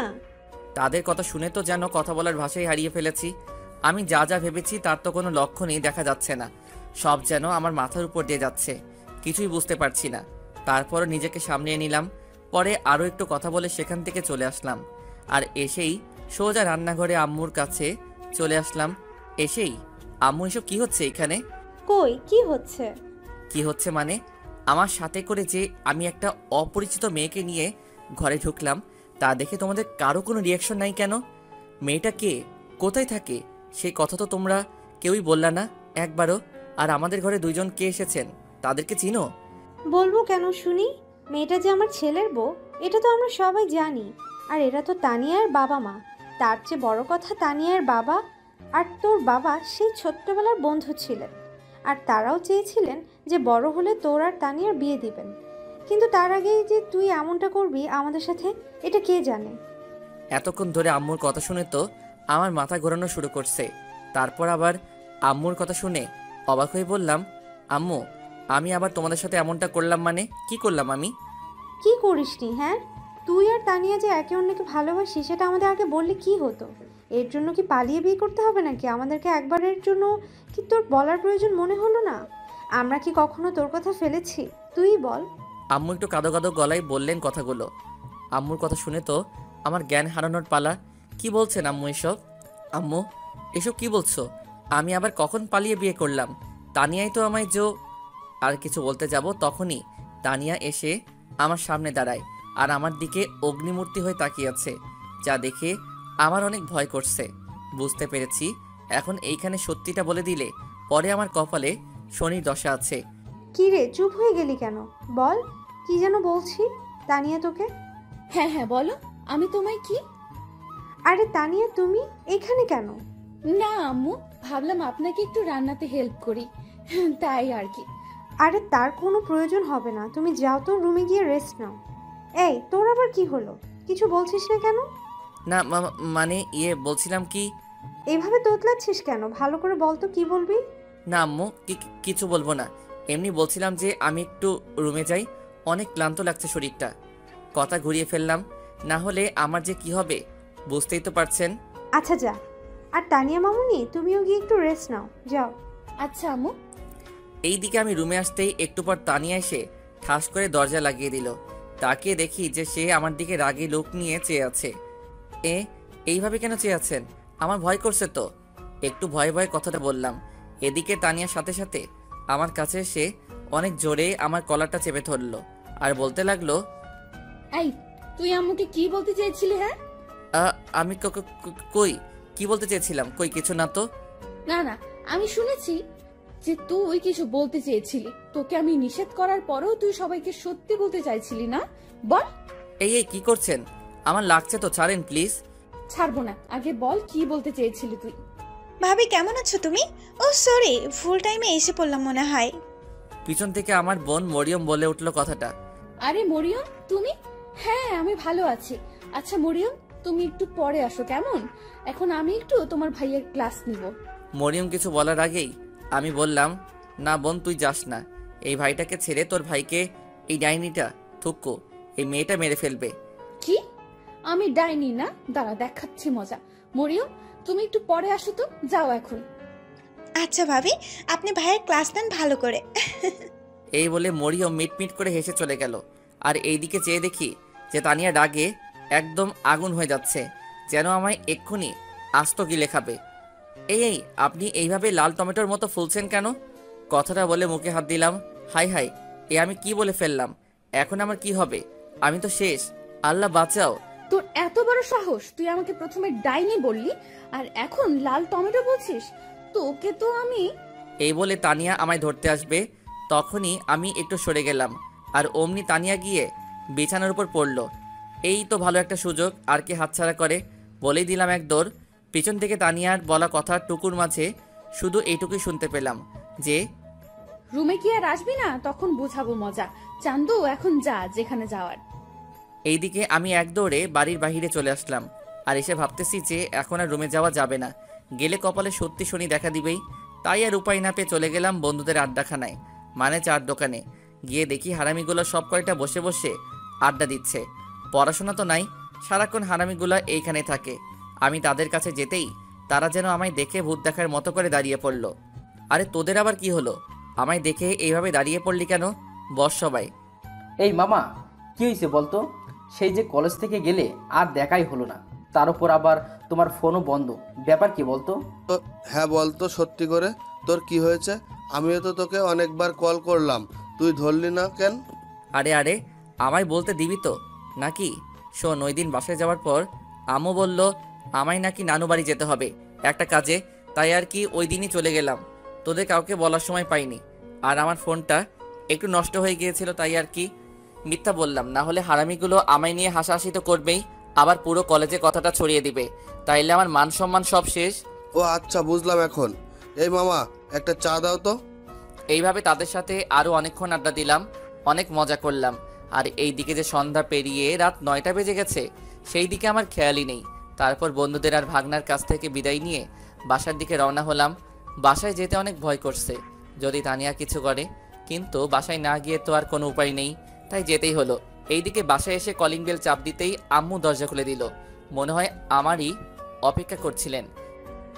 তাদের কথা শুনে তো যেন কথা বলার ভাষাই হারিয়ে ফেলেছি। আমি যা যা ভেবেছি তার তো কোনো লক্ষণই দেখা যাচ্ছে না। সব যেন আমার মাথার উপর দিয়ে যাচ্ছে, কিছুই বুঝতে পারছি না। তারপর নিজেকে সামলিয়ে নিলাম। পরে আরও একটু কথা বলে সেখান থেকে চলে আসলাম। আর এসেই সোজা রান্নাঘরে আম্মুর কাছে চলে আসলাম। এসেই আম্মু, এসব কি হচ্ছে এখানে? কই কি হচ্ছে? কি হচ্ছে মানে, আমার সাথে করে যে আমি একটা অপরিচিত মেয়েকে নিয়ে ঘরে ঢুকলাম, তা দেখে তোমাদের কারো কোনো রিয়াকশন নাই কেন? মেয়েটা কে, কোথায় থাকে, সেই কথা তো তোমরা কেউই বললা না একবারও। আর আমাদের ঘরে দুইজন কে এসেছেন, তাদেরকে চিনো? বলবো কেন শুনি? মেয়েটা যে আমার ছেলের বউ, এটা তো আমরা সবাই জানি। আর এরা তো তানিয়ার বাবা মা। তার চেয়ে বড় কথা, তানিয়ার বাবা আর তোর বাবা সেই ছোট্টবেলার বন্ধু ছিলেন। আর তারাও চেয়েছিলেন যে বড় হলে তোর আর তানিয়ার বিয়ে দিবেন। কিন্তু তার আগেই যে তুই এমনটা করবি আমাদের সাথে, এটা কে জানে? এতক্ষণ ধরে আম্মুর কথা শুনে তো আমার মাথা ঘোরানো শুরু করছে। তারপর আবার আম্মুর কথা শুনে অবাক হয়ে বললাম, আম্মু, আমি আবার তোমাদের সাথে এমনটা করলাম মানে? কি করলাম আমি? কি করিসনি? হ্যাঁ, তুই আর তানিয়া যে একে অন্যকে ভালোবাসি সেটা আমাদের আগে বললে কি হতো? এর জন্য কি পালিয়ে বিয়ে করতে হবে নাকি? আমাদেরকে একবারের জন্য কি তোর বলার প্রয়োজন মনে হলো না? আমরা কি কখনো তোর কথা ফেলেছি? তুই বল। আম্মু একটু কাঁদো কাঁদো গলায় বললেন কথাগুলো। আম্মুর কথা শুনে তো আমার জ্ঞান হারানোর পালা। কি বলছেন আম্মু এসব? আম্মু, এসব কি বলছো? আমি আবার কখন পালিয়ে বিয়ে করলাম? তানিয়াই তো আমায় আর কিছু বলতে যাব, তখনই তানিয়া এসে আমার সামনে দাঁড়ায় আর আমার দিকে অগ্নিমূর্তি হয়ে তাকিয়ে আছে, যা দেখে আমার অনেক ভয় করছে। বুঝতে পেরেছি এখন এইখানে সত্যিটা বলে দিলে পরে আমার কপালে শনির দশা আছে। কি রে, চুপ হয়ে গেলি কেন? বল, কি যেন বলছি। তানিয়া তোকে? হ্যাঁ হ্যাঁ বলো, আমি তোমায় কি? আরে তানিয়া, তুমি এখানে কেন? না আম্মু, ভাবলাম আপনাকে একটু রান্নাতে হেল্প করি, তাই আর কি। আরে তার কোনো প্রয়োজন হবে না, তুমি যাও তো রুমে গিয়ে রেস্ট নাও। এই তোর আবার কি হলো? কিছু বলছিস না কেন? না মানে বলছিলাম কি। এভাবে তোতলাচ্ছিস কেন? ভালো করে বল তো কি বলবি। না আম্মু, কিছু বলবো না। এমনি বলছিলাম যে আমি একটু রুমে যাই, অনেক ক্লান্ত লাগছে শরীরটা। কথা ঘুরিয়ে ফেললাম, না হলে আমার যে কি হবে বুঝতেই তো পারছেন। আচ্ছা যা। আর তানিয়া মামুনি, তুমিও গিয়ে একটু রেস্ট নাও, যাও। আচ্ছা আম্মু। এইদিকে আমি রুমে আসতেই একটু পর তানিয়া এসে ঠাস করে দরজা লাগিয়ে দিল। তাকে দেখি যে সে আমার দিকে রাগী লোক নিয়ে চেয়ে আছে। এইভাবে কেন চেয়ে আছেন? আমার ভয় করছে তো। একটু ভয়ে ভয়ে কথাটা বললাম। এদিকে তানিয়ার সাথে সাথে আমার কাছে এসে অনেক জোরে আমার কলারটা চেপে ধরলো আর বলতে লাগলো, এই, তুই আম্মুকে কি বলতে চেয়েছিলি? হ্যাঁ, আমি কই কি বলতে চেয়েছিলাম? কই কিছু না তো। না না, আমি শুনেছি যে তুই কিছু বলতে চেয়েছিলি। তোকে আমি নিষেধ করার পরেও তুই সবাইকে সত্যি বলতে চাইছিলি না? বল। এই এই কি করছেন? আমার লাগছে তো, ছাড়েন প্লিজ। ছাড়বো না, আগে বল কি বলতে চেয়েছিলি তুই। ভাবি কেমন আছো তুমি? ও সরি, ফুল টাইমে এসে পড়লাম মনে হয়। পিছন থেকে আমার বোন মরিয়ম বলে উঠলো কথাটা। আরে মরিয়ম, তুমি? হ্যাঁ, আমি ভালো আছি। আচ্ছা মরিয়ম, তুমি একটু পরে আসো কেমন? এখন আমি একটু তোমার ভাইয়ের ক্লাস নিব। মরিয়ম কিছু বলার আগেই আমি বললাম, না বোন তুই যাস না। এই ভাইটাকে ছেড়ে তোর ভাইকে এই ডাইনিটা থুক্কো, এই মেয়েটা মেরে ফেলবে। কি? আমি ডাইনি না? দাঁড়া দেখাচ্ছি মজা। মরিয়ম, তুমি একটু পরে আসো তো, যাও এখন। আচ্ছা ভাবি, আপনি ভাইয়ের ক্লাস নেন ভালো করে। এই বলে মরিয়ম মিটমিট করে হেসে চলে গেল। আর এইদিকে চেয়ে দেখি যে তানিয়া রাগে একদম আগুন হয়ে যাচ্ছে, যেন আমায় এক্ষুনি আস্ত গিলে খাবে। এই এই আপনি এইভাবে লাল টমেটোর মতো ফুলছেন কেন? কথাটা বলে মুখে হাত দিলাম। হাই হাই, এ আমি কি বলে ফেললাম? এখন আমার কি হবে? আমি তো শেষ, আল্লাহ বাঁচাও। তোর এত বড় সাহস, তুই আমাকে প্রথমে ডাইনি বললি আর এখন লাল টমেটো বলছিস? তোকে তো আমি। এই বলে তানিয়া আমায় ধরতে আসবে, তখনই আমি একটু সরে গেলাম আর অমনি তানিয়া গিয়ে বিছানার উপর পড়লো। এই তো ভালো একটা সুযোগ, আর কি হাতছাড়া করে? বলেই দিলাম এক দৌড়। পিছন থেকে তানিয়ার বলা কথা টুকুর মাঝে শুধু এইটুকুই শুনতে পেলাম যে, রুমে কি আর আসবি না? তখন বুঝাবো মজা। চান্দু, এখন যা যেখানে যাওয়ার। এইদিকে আমি এক দৌড়ে বাড়ির বাহিরে চলে আসলাম আর এসে ভাবতেছি যে এখন আর রুমে যাওয়া যাবে না, গেলে কপালে সত্যি শনি দেখা দিবেই। তাই আর উপায় না পেয়ে চলে গেলাম বন্ধুদের আড্ডাখানায়, মানে চার দোকানে। গিয়ে দেখি হারামিগুলো সব কয়টা বসে বসে আড্ডা দিচ্ছে। পড়াশোনা তো নাই, সারাক্ষণ হারামিগুলো এইখানে থাকে। আমি তাদের কাছে যেতেই তারা যেন আমায় দেখে ভূত দেখার মতো করে দাঁড়িয়ে পড়ল। আরে তোদের আবার কি হলো? আমায় দেখে এইভাবে দাঁড়িয়ে পড়লি কেন? বস সবাই। এই মামা, কি হয়েছে বলতো? সেই যে কলেজ থেকে গেলে আর দেখাই হলো না, তার উপর আবার তোমার ফোনও বন্ধ, ব্যাপার কি বলতো? তো হ্যাঁ বলতো সত্যি করে, তোর কি হয়েছে? আমিও তো তোকে অনেকবার কল করলাম, তুই ধরলি না কেন? আরে আরে আমায় বলতে দিবি তো নাকি? শোন, ওই দিন বাসায় যাওয়ার পর আম্মু বলল আমায় নাকি নানু বাড়ি যেতে হবে একটা কাজে, তাই আর কি ওই দিনই চলে গেলাম। তোদের কাউকে বলার সময় পাইনি। আর আমার ফোনটা একটু নষ্ট হয়ে গিয়েছিল, তাই আর কি মিথ্যা বললাম। না হলে হারামিগুলো আমায় নিয়ে হাসাহাসি তো করবেই, আবার পুরো কলেজে কথাটা ছড়িয়ে দিবে। তাইলে আমার মান সম্মান সব শেষ। ও আচ্ছা, বুঝলাম এখন। এই মামা, একটা চা দাও তো। এইভাবে তাদের সাথে আরও অনেকক্ষণ আড্ডা দিলাম, অনেক মজা করলাম। আর এই দিকে যে সন্ধ্যা পেরিয়ে রাত 9টা বেজে গেছে, সেই দিকে আমার খেয়ালই নেই। তারপর বন্ধুদের আর ভাগনার কাছ থেকে বিদায় নিয়ে বাসার দিকে রওনা হলাম। বাসায় যেতে অনেক ভয় করছে যদি তানিয়া কিছু করে, কিন্তু বাসায় না গিয়ে তো আর কোনো উপায় নেই, তাই যেতেই হলো। এইদিকে বাসায় এসে কলিং বেল চাপ দিতেই আম্মু দরজা খুলে দিল। মনে হয় আমারই অপেক্ষা করছিলেন।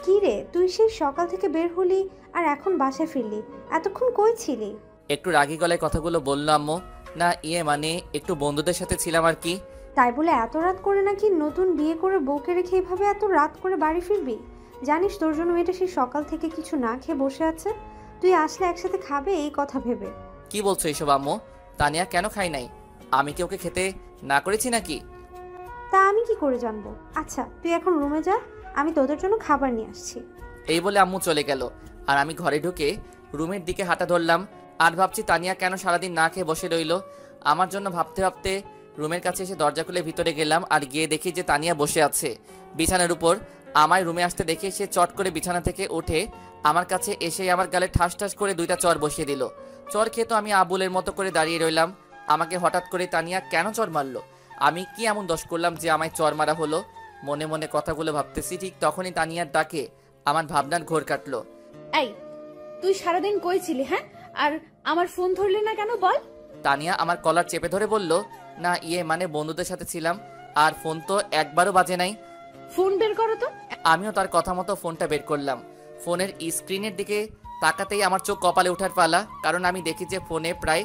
কি রে, তুই সেই সকাল থেকে বের হলি আর এখন বাসায় ফিরলি? এতক্ষণ কই ছিলি? একটু রাগী গলায় কথাগুলো বলল আম্মু। না মানে একটু বন্ধুদের সাথে ছিলাম আর কি। তাই বলে এত রাত করে নাকি নতুন বিয়ে করে বউকে রেখে এভাবে এত রাত করে বাড়ি ফিরবি? জানিস তোর জন্য মেয়েটা সেই সকাল থেকে কিছু না খেয়ে বসে আছে, তুই আসলে একসাথে খাবে এই কথা ভেবে। কি বলছো এইসব আম্মু? তানিয়া কেন খাই নাই? আমি কি ওকে খেতে না করেছি নাকি? তা আমি কি করে জানবো? আচ্ছা তুই এখন রুমে যা, আমি তোদের জন্য খাবার নিয়ে আসছি। এই বলে আম্মু চলে গেল আর আমি ঘরে ঢুকে রুমের দিকে হাঁটা ধরলাম। আর ভাবছি তানিয়া কেন সারাদিন না খেয়ে বসে রইল। আমার জন্য ভাবতে ভাবতে রুমের কাছে এসে দরজা খুলে ভিতরে গেলাম আর গিয়ে দেখি যে তানিয়া বসে আছে বিছানার উপর। আমায় রুমে আসতে দেখে সে চট করে বিছানা থেকে উঠে আমার কাছে এসে আমার গালে ঠাস ঠাস করে 2টা চর বসিয়ে দিল। চর খেয়ে তো আমি আবুলের মতো করে দাঁড়িয়ে রইলাম। আমাকে হঠাৎ করে তানিয়া কেন চর মারলো? আমি কি এমন দোষ করলাম যে আমায় চর মারা হলো? মনে মনে কথাগুলো ভাবতেছি, ঠিক তখনই তানিয়ার ডাকে আমার ভাবনার ঘোর কাটলো। এই, তুই সারাদিন কই ছিলি? হ্যাঁ, আর আমার ফোন ধরলি না কেন বল? তানিয়া আমার কলার চেপে ধরে বলল, না মানে বন্ধুদের সাথে ছিলাম, আর ফোন তো একবারও বাজে নাই। ফোন বের করো তো। আমিও তার কথা মতো ফোনটা বের করলাম। ফোনের স্ক্রিনের দিকে তাকাতেই আমার চোখ কপালে ওঠার পালা, কারণ আমি দেখি যে ফোনে প্রায়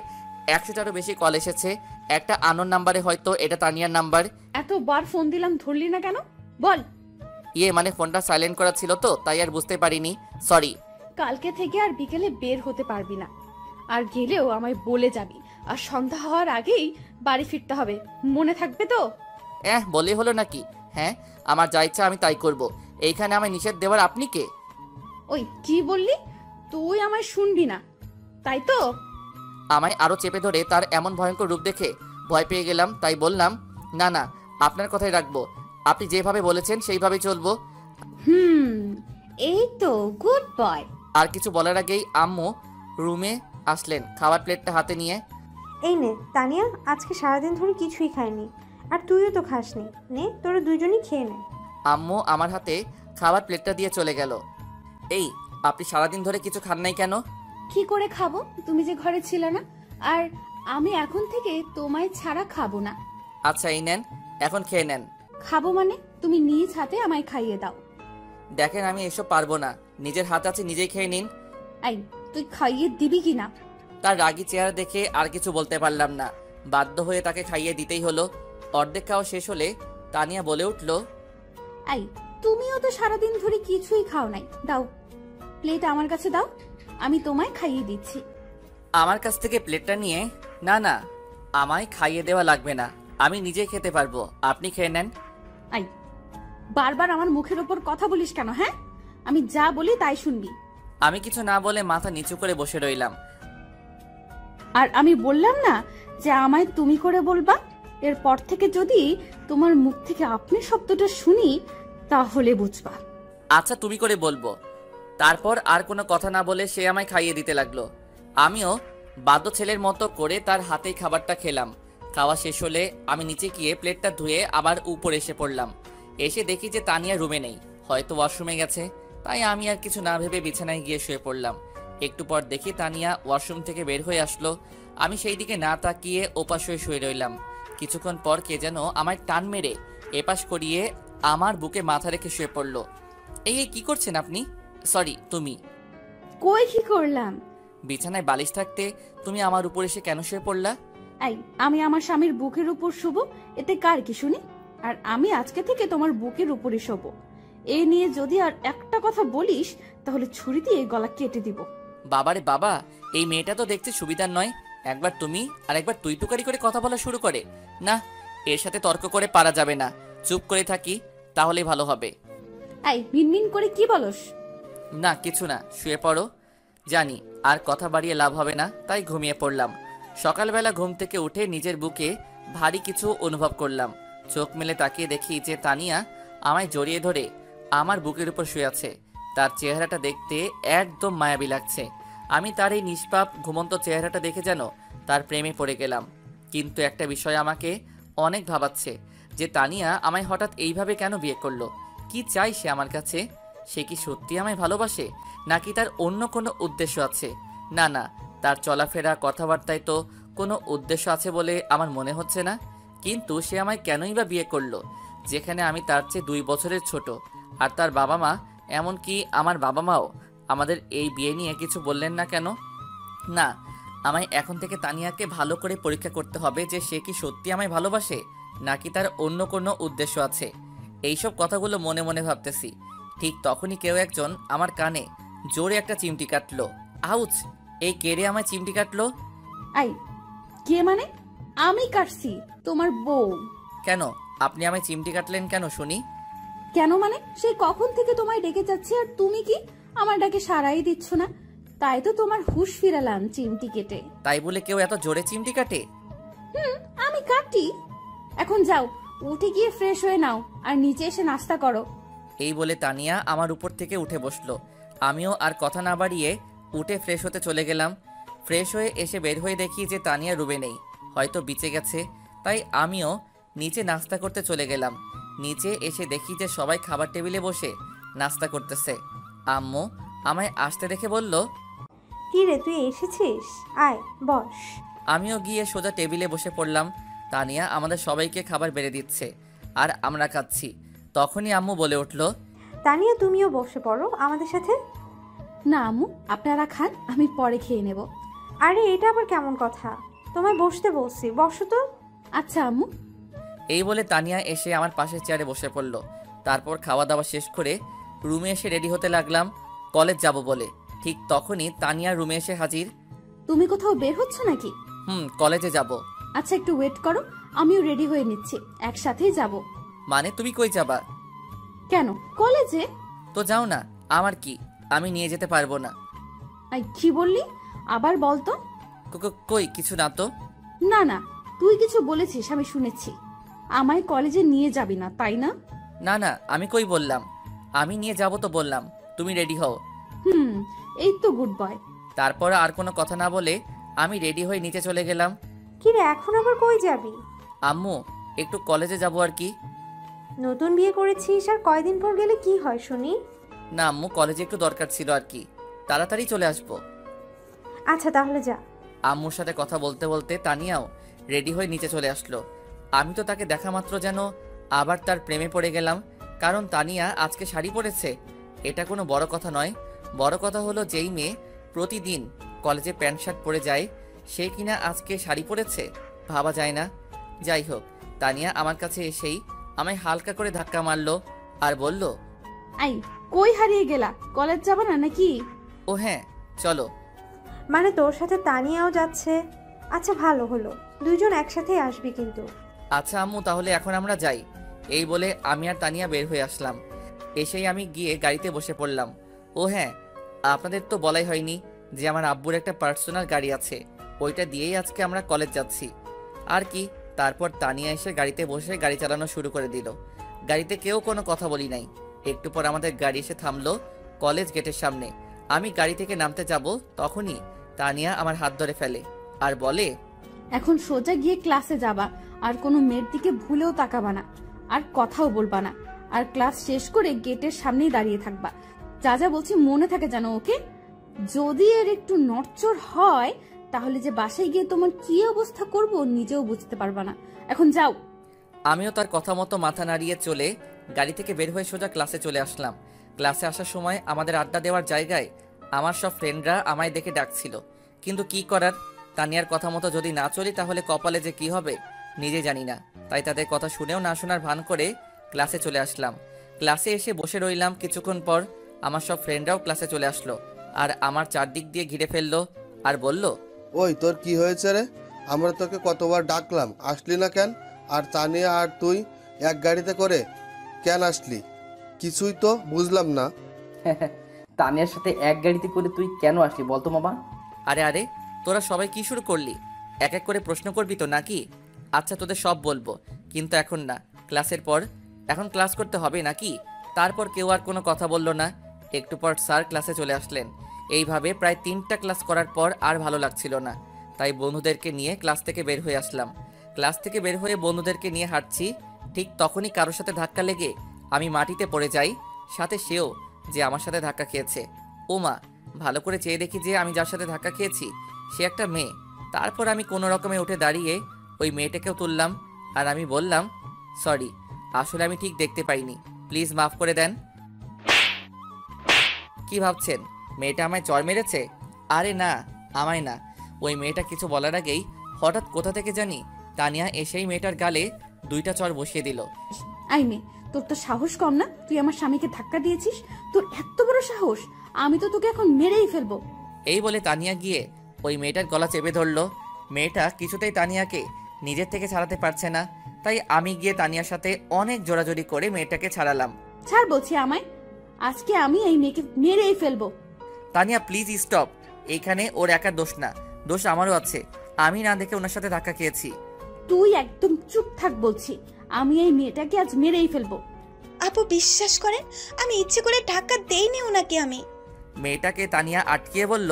100টারও বেশি কল এসেছে। একটা আননোন নাম্বারে, হয়তো এটা তানিয়ার নাম্বার। এতবার ফোন দিলাম, ধরলি না কেন বল? মানে ফোনটা সাইলেন্ট করা ছিল তো, তাই আর বুঝতে পারিনি, সরি। কালকে থেকে আর বিকেলে বের হতে পারবি না, আর গেলেও আমায় বলে যাবি, আর সন্ধ্যা হওয়ার আগেই বাড়ি ফিরতে হবে, মনে থাকবে তো? বলে হলো নাকি? হ্যাঁ, আমার যা ইচ্ছা আমি তাই করব। এইখানে আমায় নিষেধ দেওয়ার আপনি কে? ওই কি বললি? তুই আমায় শুনবি না, তাই তো? আমায় আরো চেপে ধরে তার এমন ভয়ঙ্কর রূপ দেখে ভয় পেয়ে গেলাম, তাই বললাম, না না, আপনার কথাই রাখবো, আপনি যেভাবে বলেছেন সেইভাবেই চলবো। এই তো গুড বয়। আর কিছু বলার আগেই আম্মু রুমে আসলেন খাবার প্লেটটা হাতে নিয়ে। এই নে তানিয়া, আজকে সারাদিন ধরে কিছুই খাইনি, আর তুইও তো খাসনি, নে তোরা দুজনই খেয়ে নে। আম্মু আমার হাতে খাবার প্লেটটা দিয়ে চলে গেল। এই, আপনি সারাদিন ধরে কিছু খান নাই কেন? কি করে খাবো, তুমি যে ঘরে ছিলে না, আর আমি এখন থেকে তোমায় ছাড়া খাবো না। আচ্ছা এই নেন, এখন খেয়ে নেন। খাবো মানে তুমি নিজ হাতে আমায় খাইয়ে দাও। দেখেন আমি এসব পারবো না, নিজের হাত আছে নিজেই খেয়ে নিন। এই, তুই খাইয়ে দিবি কিনা? তার রাগী চেহারা দেখে আর কিছু বলতে পারলাম না, বাধ্য হয়ে তাকে খাইয়ে দিতেই হলো। অর্ধেক খাওয়া শেষ হলে তানিয়া বলে উঠল, এই, তুমিও তো সারাদিন ধরে কিছুই খাও নাই, দাও প্লেট আমার কাছে দাও, আমি তোমায় খাইয়ে দিচ্ছি। আমার কাছ থেকে প্লেটটা নিয়ে, না না, আমায় খাইয়ে দেওয়া লাগবে না, আমি নিজেই খেতে পারবো, আপনি খেয়ে নেন। এই, বারবার আমার মুখের উপর কথা বলিস কেন? হ্যাঁ, আমি যা বলি তাই শুনবি। আমি কিছু না বলে মাথা নিচু করে বসে রইলাম। আর আমি বললাম না যে আমায় তুমি করে বলবা? এরপর থেকে যদি তোমার মুখ থেকে আপনি শব্দটা শুনি তাহলে বুঝবা। আচ্ছা তুমি করে বলবো। তারপর আর কোনো কথা না বলে সে আমায় খাইয়ে দিতে লাগলো। আমিও বাধ্য ছেলের মতো করে তার হাতেই খাবারটা খেলাম। খাওয়া শেষ হলে আমি নিচে গিয়ে প্লেটটা ধুয়ে আবার উপরে এসে পড়লাম। এসে দেখি যে তানিয়া রুমে নেই, হয়তো ওয়াশরুমে গেছে, তাই আমি আর কিছু না ভেবে বিছানায় গিয়ে শুয়ে পড়লাম। একটু পর দেখি তানিয়া ওয়াশরুম থেকে বের হয়ে আসলো। আমি সেই দিকে না তাকিয়ে ওপাশ হয়ে শুয়ে রইলাম। কিছুক্ষণ পর কে যেন আমায় টান মেরে এপাশ করিয়ে আমার বুকে মাথা রেখে শুয়ে পড়লো। এই কি করছেন আপনি? সরি, তুমি। কই কি করলাম? বিছানায় বালিশ থাকতে তুমি আমার উপর এসে কেন শুয়ে পড়লা? এই, আমি আমার স্বামীর বুকের উপর শুবো, এতে কার কি শুনি? আর আমি আজকে থেকে তোমার বুকের উপরে শোবো। এই নিয়ে যদি আর একটা কথা বলিস তাহলে ছুরি দিয়ে গলা কেটে দিব। বাবারে বাবা, এই মেয়েটা তো দেখতে সুবিধার নয়। একবার তুমি আর একবার তুই তুকারি করে কথা বলা শুরু করে। না, এর সাথে তর্ক করে পারা যাবে না, চুপ করে থাকি তাহলেই ভালো হবে। এই, মিনমিন করে কি বলস? না কিছু না, শুয়ে পড়ো। জানি আর কথা বাড়িয়ে লাভ হবে না, তাই ঘুমিয়ে পড়লাম। সকালবেলা ঘুম থেকে উঠে নিজের বুকে ভারী কিছু অনুভব করলাম। চোখ মেলে তাকিয়ে দেখি যে তানিয়া আমায় জড়িয়ে ধরে আমার বুকের উপর শুয়ে আছে। তার চেহারাটা দেখতে একদম মায়াবী লাগছে। আমি তার এই নিষ্পাপ ঘুমন্ত চেহারাটা দেখে যেন তার প্রেমে পড়ে গেলাম। কিন্তু একটা বিষয় আমাকে অনেক ভাবাচ্ছে, যে তানিয়া আমায় হঠাৎ এইভাবে কেন বিয়ে করলো? কি চাই সে আমার কাছে? সে কি সত্যি আমায় ভালোবাসে, নাকি তার অন্য কোনো উদ্দেশ্য আছে? না না, তার চলাফেরা কথাবার্তায় তো কোনো উদ্দেশ্য আছে বলে আমার মনে হচ্ছে না। কিন্তু সে আমায় কেনই বা বিয়ে করলো, যেখানে আমি তার চেয়ে 2 বছরের ছোট? আর তার বাবা মা, এমনকি আমার বাবা মাও আমাদের এই বিয়ে নিয়ে কিছু বললেন না কেন? না, আমায় এখন থেকে তানিয়াকে ভালো করে পরীক্ষা করতে হবে যে সে কি সত্যি আমায় ভালোবাসে, নাকি তার অন্য কোনো উদ্দেশ্য আছে। এইসব কথাগুলো মনে মনে ভাবতেছি, ঠিক তখনই কেউ একজন আমার কানে জোরে একটা চিমটি কাটলো। আউচ! এই কেড়ে আমায় চিমটি কাটলো? এই, কে মানে? আমি কাটছি, তোমার বউ। কেন আপনি আমায় চিমটি কাটলেন কেন শুনি? কেন মানে? সেই কখন থেকে তোমায় ডেকে যাচ্ছি, আর তুমি কি আমার ডাকে সারাই দিচ্ছ না? তাই তো তোমার হুঁশ ফিরালাম চিমটি কেটে। তাই বলে কেউ এত জোরে চিমটি কাটে? আমি কাটি। এখন যাও, উঠে গিয়ে ফ্রেশ হয়ে নাও, আর নিচে এসে নাস্তা করো। এই বলে তানিয়া আমার উপর থেকে উঠে বসলো। আমিও আর কথা না বাড়িয়ে উঠে ফ্রেশ হতে চলে গেলাম। ফ্রেশ হয়ে এসে বের হয়ে দেখি যে তানিয়া রুমে নেই, হয়তো বিচে গেছে। তাই আমিও নিচে নাস্তা করতে চলে গেলাম। নিচে এসে দেখি যে সবাই খাবার টেবিলে বসে নাস্তা করতেছে। আম্মু আমায় আসতে দেখে বলল, কি রে, তুই এসেছিস? আয় বস। আমিও গিয়ে সোজা টেবিলে বসে পড়লাম। তানিয়া আমাদের সবাইকে খাবার বেড়ে দিচ্ছে আর আমরা খাচ্ছি। তখনই আম্মু বলে উঠল, তানিয়া তুমিও বসে পড়ো আমাদের সাথে। না আম্মু, আপনারা খান, আমি পরে খেয়ে নেব। আরে এটা আবার কেমন কথা? তোমায় বসতে বলছি, বসো তো। আচ্ছা আম্মু। এই বলে তানিয়া এসে আমার পাশের চেয়ারে বসে পড়ল। তারপর খাওয়া দাওয়া শেষ করে রুমে এসে রেডি হতে লাগলাম কলেজ যাব বলে। ঠিক তখনই তানিয়া রুমে এসে হাজির। তুমি কোথাও বের হচ্ছ নাকি? কলেজে যাব। আচ্ছা একটু ওয়েট করো, আমিও রেডি হয়ে নিচ্ছি, একসাথেই যাব। মানে তুমি কই যাবা? কেন, কলেজে। তো যাও না, আমার কি, আমি নিয়ে যেতে পারবো না। কি বললি, আবার বল তো। কই কিছু না তো। না না, তুই কিছু বলেছিস, আমি শুনেছি। আমায় কলেজে নিয়ে যাবি না, তাই না? না না, আমি কই বললাম, আমি নিয়ে যাব তো বললাম, তুমি রেডি হও। এই তো গুড বয়। তারপর আর কোনো কথা না বলে আমি রেডি হয়ে নিচে চলে গেলাম। কিরে এখন আবার কই যাবি? আম্মু, একটু কলেজে যাব আর কি। নতুন বিয়ে করেছিস আর কয়দিন পর গেলে কি হয় শুনি? না আম্মু, কলেজে একটু দরকার ছিল আর কি, তাড়াতাড়ি চলে আসবো। আচ্ছা তাহলে যা। আম্মুর সাথে কথা বলতে বলতে তানিয়াও রেডি হয়ে নিচে চলে আসলো। আমি তো তাকে দেখা মাত্র যেন আবার তার প্রেমে পড়ে গেলাম, কারণ তানিয়া আজকে শাড়ি পরেছে। এটা কোনো বড় কথা নয়, বড় কথা হলো যেই মেয়ে প্রতিদিন কলেজে প্যান্ট শার্ট পরে যায় সে কিনা আজকে শাড়ি পরেছে, ভাবা যায় না। যাই হোক, তানিয়া আমার কাছে এসেই আমায় হালকা করে ধাক্কা মারলো আর বলল, আই কই হারিয়ে গেলা, কলেজ যাবা না নাকি? ও হ্যাঁ চলো। মানে তোর সাথে তানিয়াও যাচ্ছে? আচ্ছা ভালো হলো, দুইজন একসাথে আসবি কিন্তু। আচ্ছা আম্মু, তাহলে এখন আমরা যাই। এই বলে আমি আর তানিয়া বের হয়ে আসলাম। এসেই আমি গিয়ে গাড়িতে বসে পড়লাম। ও হ্যাঁ, আপনাদের তো বলাই হয়নি যে আমার আব্বুর একটা পার্সোনাল গাড়ি আছে, ওইটা দিয়েই আজকে আমরা কলেজ যাচ্ছি আর কি। তারপর তানিয়া এসে গাড়িতে বসে গাড়ি চালানো শুরু করে দিল। গাড়িতে কেউ কোনো কথা বলি নাই। একটু পর আমাদের গাড়ি এসে থামলো কলেজ গেটের সামনে। আমি গাড়ি থেকে নামতে যাব, তখনই তানিয়া আমার হাত ধরে ফেলে আর বলে, এখন সোজা গিয়ে ক্লাসে যাবা, আর কোনো মেয়ের দিকে ভুলেও তাকাবা না, আর কথাও বলবা না, আর ক্লাস শেষ করে গেটের সামনেই দাঁড়িয়ে থাকবা। যা যা বলছি মনে থাকে জানো, ওকে? যদি এর একটু নড়চড় হয় তাহলে যে বাসায় গিয়ে তোমার কি অবস্থা করব নিজেও বুঝতে পারবা না। এখন যাও। আমিও তার কথা মতো মাথা নাড়িয়ে চলে গাড়ি থেকে বের হয়ে সোজা ক্লাসে চলে আসলাম। ক্লাসে আসার সময় আমাদের আড্ডা দেওয়ার জায়গায় আমার সব ফ্রেন্ডরা আমায় দেখে ডাকছিল, কিন্তু কি করার, তানিয়ার কথা মতো যদি না চলি তাহলে কপালে যে কি হবে নিজে জানি না। তাই তাদের কথা শুনেও না শোনার ভান করে ক্লাসে চলে আসলাম। ক্লাসে এসে বসে রইলাম। কিছুক্ষণ পর আমার সব ফ্রেন্ডরাও ক্লাসে চলে আসলো আর আমার চারদিক দিয়ে ঘিরে ফেললো আর বলল, ওই তোর কি হয়েছে রে? আমরা তোকে কতবার ডাকলাম, আসলি না কেন? আর তানিয়া আর তুই এক গাড়িতে করে কেন আসলি? কিছুই তো বুঝলাম না। তানিয়ার সাথে এক গাড়িতে করে তুই কেন আসলি বলতো মামা? আরে আরে, তোরা সবাই কি শুরু করলি? এক এক করে প্রশ্ন করবি তো নাকি? আচ্ছা তোদের সব বলবো, কিন্তু এখন না, ক্লাসের পর। এখন ক্লাস করতে হবে নাকি? তারপর কেউ আর কোনো কথা বলল না। একটু পর স্যার ক্লাসে চলে আসলেন। এইভাবে প্রায় 3টা ক্লাস করার পর আর ভালো লাগছিল না, তাই বন্ধুদেরকে নিয়ে ক্লাস থেকে বের হয়ে আসলাম। ক্লাস থেকে বের হয়ে বন্ধুদেরকে নিয়ে হাঁটছি, ঠিক তখনই কারোর সাথে ধাক্কা লেগে আমি মাটিতে পড়ে যাই, সাথে সেও যে আমার সাথে ধাক্কা খেয়েছে। ও মা, ভালো করে চেয়ে দেখি যে আমি যার সাথে ধাক্কা খেয়েছি সে একটা মেয়ে। তারপর আমি কোনো রকমে উঠে দাঁড়িয়ে ওই মেয়েটাকেও তুললাম আর আমি বললাম, সরি, আসলে আমি ঠিক দেখতে পাইনি, প্লিজ মাফ করে দেন। কি ভাবছেন মেয়েটা আমায় চড় মেরেছে? আরে না, আমায় না। ওই মেয়েটা কিছু বলার আগেই হঠাৎ কোথা থেকে জানি তানিয়া এসেই মেয়েটার গালে 2টা চড় বসিয়ে দিল। আই মে, তোর তো সাহস কম না? তুই আমার স্বামীকে ধাক্কা দিয়েছিস, তোর এত বড় সাহস! আমি তো তোকে এখন মেরেই ফেলবো। এই বলে তানিয়া গিয়ে ওই মেয়েটার গলা চেপে ধরলো। মেয়েটা কিছুতেই তানিয়াকে নিজের থেকে ছাড়াতে পারছে না, তাই আমি গিয়ে তানিয়ার সাথে অনেক জোরাজোরি করে মেয়েটাকে ছাড়ালাম। ছাড় বলছি আমায়, আজকে আমি এই মেয়েকে মেরেই ফেলবো। তানিয়া প্লিজ স্টপ, এইখানে ওর একার দোষ না, দোষ আমারও আছে। আমি না দেখে ওনার সাথে ধাক্কা খেয়েছি। তুই একদম চুপ থাক বলছি, আমি এই মেয়েটাকে আজ মেরেই ফেলবো। আপু বিশ্বাস করেন, আমি ইচ্ছে করে ধাক্কা দেইনি ওনাকে। আমি মেয়েটাকে তানিয়া আটকিয়ে বলল,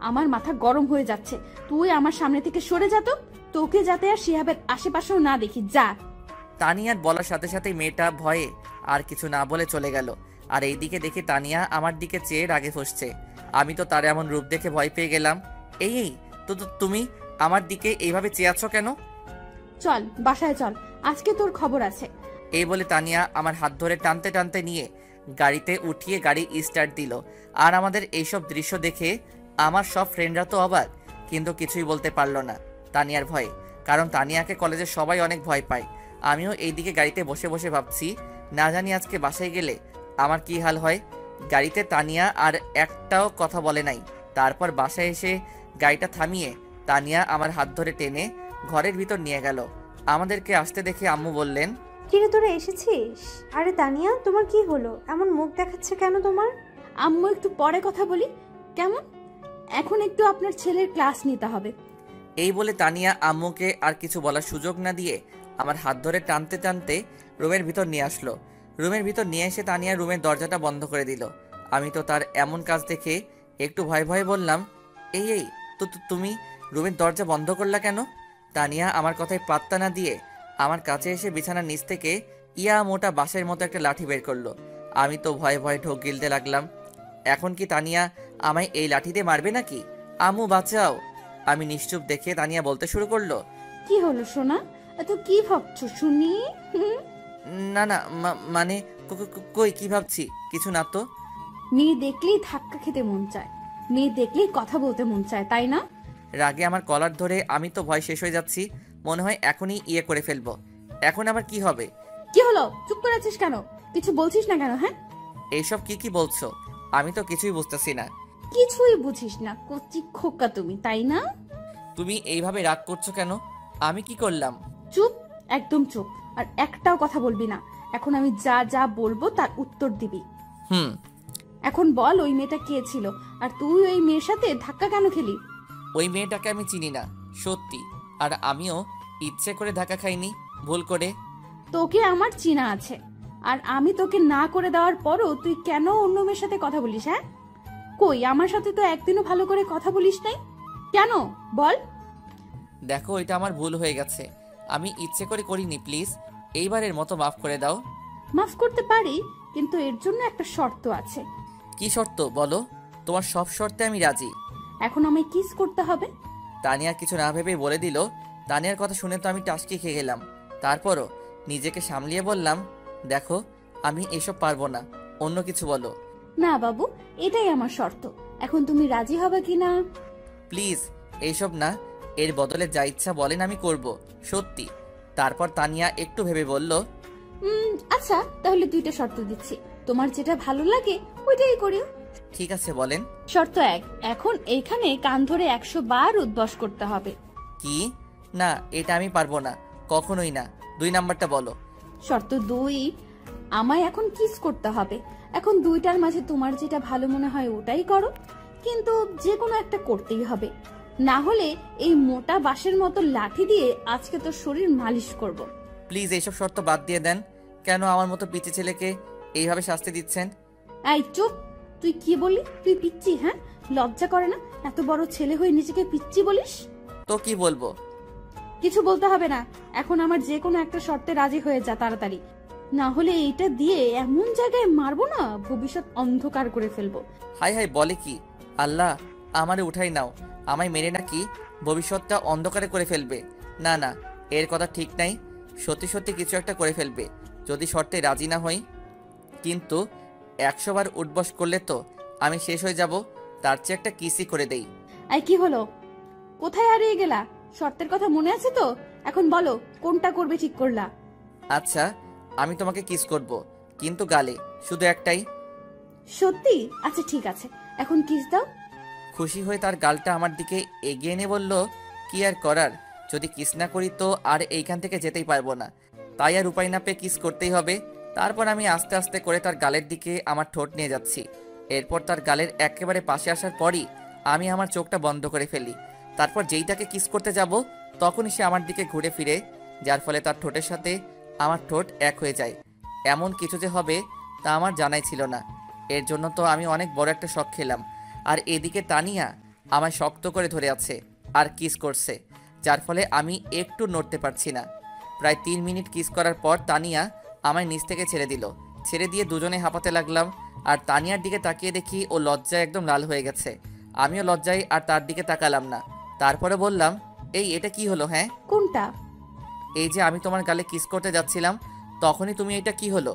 আমার মাথা গরম হয়ে যাচ্ছে, তুই আমার সামনে থেকে সরে যা তো, তোকে যাতে আর শিহাবের আশেপাশেও না দেখি, যা। তানিয়ার বলার সাথে সাথে মেয়েটা ভয়ে আর কিছু না বলে চলে গেল। আর এইদিকে দেখি তানিয়া আমার দিকে চেয়ে রাগে ফুঁসছে। আমি তো তার এমন রূপ দেখে ভয় পেয়ে গেলাম। এই তো তুমি আমার দিকে এইভাবে চেয়ে আছো কেন? চল বাসায় চল, আজকে তোর খবর আছে। এই বলে তানিয়া আমার হাত ধরে টানতে টানতে নিয়ে গাড়িতে উঠিয়ে গাড়ি স্টার্ট দিল। আর আমাদের এইসব দৃশ্য দেখে আমার সব ফ্রেন্ডরা তো অবাক, কিন্তু কিছুই বলতে পারলো না তানিয়ার ভয়ে, কারণ তানিয়াকে কলেজের সবাই অনেক ভয় পায়। আমিও এইদিকে গাড়িতে বসে বসে ভাবছি না জানি আজকে বাসায় গেলে আমার কি হাল হয়। গাড়িতে তানিয়া আর একটাও কথা বলে নাই। তারপর বাসায় এসে গাড়িটা থামিয়ে তানিয়া আমার হাত ধরে টেনে ঘরের ভিতর নিয়ে গেল। আমাদেরকে আসতে দেখে আম্মু বললেন, কিরে তোরা এসেছিস? আরে তানিয়া, তোমার কি হলো? এমন মুখ দেখাচ্ছে কেন তোমার? আম্মু একটু পরে কথা বলি কেমন? এখন একটু আপনার ছেলের ক্লাস নিতে হবে। এই বলে তানিয়া আম্মুকে আর কিছু বলার সুযোগ না দিয়ে আমার হাত ধরে টানতে টানতে রুমের ভিতর নিয়ে আসলো। রুমের ভিতর নিয়ে এসে তানিয়া রুমের দরজাটা বন্ধ করে দিল। আমি তো তার এমন কাজ দেখে একটু ভয় ভয়ে বললাম, এই এই তো তুমি রুমের দরজা বন্ধ করলা কেন? তানিয়া আমার কথায় পাত্তা না দিয়ে আমার কাছে এসে বিছানার নিচ থেকে ইয়া মোটা বাঁশের মতো একটা লাঠি বের করলো। আমি তো ভয়ে ভয়ে ঢোক গিলতে লাগলাম। এখন কি তানিয়া আমায় এই লাঠি দিয়ে মারবে নাকি? আম্মু বাঁচাও! আমি নিশ্চুপ দেখে তানিয়া বলতে শুরু করলো, কি হলো সোনা, এত কি ভাবছো শুনি? না না মানে কই কি ভাবছি? কিছু না তো। মেয়ে দেখলেই ধাক্কা খেতে মন চায়, মেয়ে দেখলেই কথা বলতে মন চায়, তাই না? রাগে আমার কলার ধরে আমি তো ভয় শেষ হয়ে যাচ্ছি। মনে হয় এখনই ইয়ে করে ফেলবো। এখন আবার কি হবে? কি হলো? চুপ করে আছিস কেন? কিছু বলছিস না কেন? হ্যাঁ, এইসব কি বলছো? আমি তো কিছুই বুঝতেছি না। কিছুই বুঝিস না, কচি খোকা তুমি, তাই না? তুমি এইভাবে রাগ করছো কেন? আমি কি করলাম? চুপ, একদম চুপ, আর একটাও কথা বলবি না। এখন আমি যা যা বলবো তার উত্তর দিবি। এখন বল, ওই মেয়েটা কে ছিল, আর তুই ওই মেয়ের সাথে ধাক্কা কেন খেলি? ওই মেয়েটাকে আমি চিনি না, সত্যি। আর আমিও ইচ্ছে করে ধাক্কা খাইনি, ভুল করে। তোকে আমার চিনা আছে, আর আমি তোকে না করে দেওয়ার পরও তুই কেন অন্য মেয়ের সাথে কথা বলিস? হ্যাঁ, কই আমার সাথে তো একদিনও ভালো করে কথা বলিস নাই কেন? বল। দেখো, এটা আমার ভুল হয়ে গেছে। আমি ইচ্ছে করে করিনি, প্লিজ এইবারের মতো মাফ করে দাও। মাফ করতে পারি, কিন্তু এর জন্য একটা শর্ত আছে। কি শর্ত বলো? তোমার সব শর্তে আমি রাজি। এখন আমায় কিস করতে হবে। তানিয়া কিছু না ভেবেই বলে দিল। তানিয়ার কথা শুনে তো আমি টাসকি খেয়ে গেলাম। তারপরও নিজেকে সামলিয়ে বললাম, দেখো আমি এসব পারবো না, অন্য কিছু বলো। না বাবু, এটাই আমার শর্ত। এখন তুমি রাজি হবে কিনা? প্লিজ এইসব না, এর বদলে যা ইচ্ছা বলেন আমি করব, সত্যি। তারপর তানিয়া একটু ভেবে বলল, আচ্ছা তাহলে দুইটা শর্ত দিচ্ছি, তোমার যেটা ভালো লাগে ওইটাই করিও। ঠিক আছে বলেন। শর্ত 1, এখন এইখানে কান ধরে 100 বার উদ্বাস করতে হবে। কি? না, এটা আমি পারবো না, কখনোই না। 2 নাম্বারটা বলো। শর্ত 2, আমায় এখন কিস করতে হবে। এখন দুইটার মাঝে তোমার যেটা ভালো মনে হয় ওটাই করো, কিন্তু যে কোনো একটা করতেই হবে, না হলে এই মোটা বাঁশের মতো লাঠি দিয়ে আজকে তোর শরীর মালিশ করব। প্লিজ এইসব শর্ত বাদ দিয়ে দেন। কেন আমার মতো পিচ্চি ছেলেকে এইভাবে শাস্তি দিচ্ছেন? এই চুপ! তুই কি বললি? তুই পিচ্চি? হ্যাঁ, লজ্জা করে না এত বড় ছেলে হয়ে নিজেকে পিচ্চি বলিস? তো কি বলবো? কিছু বলতে হবে না, এখন আমার যে কোনো একটা শর্তে রাজি হয়ে যা তাড়াতাড়ি, না হলে এইটা দিয়ে এমন জায়গায় মারবো না ভবিষ্যৎ অন্ধকার করে ফেলবো। হাই হাই, বলে কি? আল্লাহ, আমারে উঠাই নাও। আমায় মেরে নাকি ভবিষ্যৎটা অন্ধকারে করে ফেলবে? না না, এর কথা ঠিক নাই। সত্যি সত্যি কিছু একটা করে ফেলবে যদি শর্তে রাজি না হই। কিন্তু 100 বার উঠবস করলে তো আমি শেষ হয়ে যাব। তার চেয়ে একটা কিসই করে দেই। এই কি হলো? কোথায় হারিয়ে গেলা? শর্তের কথা মনে আছে তো? এখন বলো কোনটা করবে ঠিক করলা? আচ্ছা, আমি তোমাকে কিস করব, কিন্তু গালে, শুধু একটাই। সত্যি? আচ্ছা ঠিক আছে, এখন কিস দাও। খুশি হয়ে তার গালটা আমার দিকে এগিয়ে এনে বলল, কি আর করার, যদি কিস না করি তো আর এইখান থেকে যেতেই পারবো না। তাই আর উপায় না পেয়ে কিস করতেই হবে। তারপর আমি আস্তে আস্তে করে তার গালের দিকে আমার ঠোঁট নিয়ে যাচ্ছি। এরপর তার গালের একেবারে পাশে আসার পরই আমি আমার চোখটা বন্ধ করে ফেলি। তারপর যেই তাকে কিস করতে যাব তখনই সে আমার দিকে ঘুরে ফিরে, যার ফলে তার ঠোঁটের সাথে আমার ঠোঁট এক হয়ে যায়। এমন কিছু যে হবে তা আমার জানাই ছিল না। এর জন্য তো আমি অনেক বড় একটা শক খেলাম। আর এদিকে তানিয়া আমায় শক্ত করে ধরে আছে আর কিস করছে, যার ফলে আমি একটু নড়তে পারছি না। প্রায় 3 মিনিট কিস করার পর তানিয়া আমায় নিচ থেকে ছেড়ে দিল। ছেড়ে দিয়ে দুজনে হাঁপাতে লাগলাম। আর তানিয়ার দিকে তাকিয়ে দেখি ও লজ্জায় একদম লাল হয়ে গেছে। আমিও লজ্জায় আর তার দিকে তাকালাম না। তারপরে বললাম, এই এটা কি হলো? হ্যাঁ, কোনটা? এই যে আমি তোমার গালে কিস করতে যাচ্ছিলাম তখনই তুমি এটা কি হলো?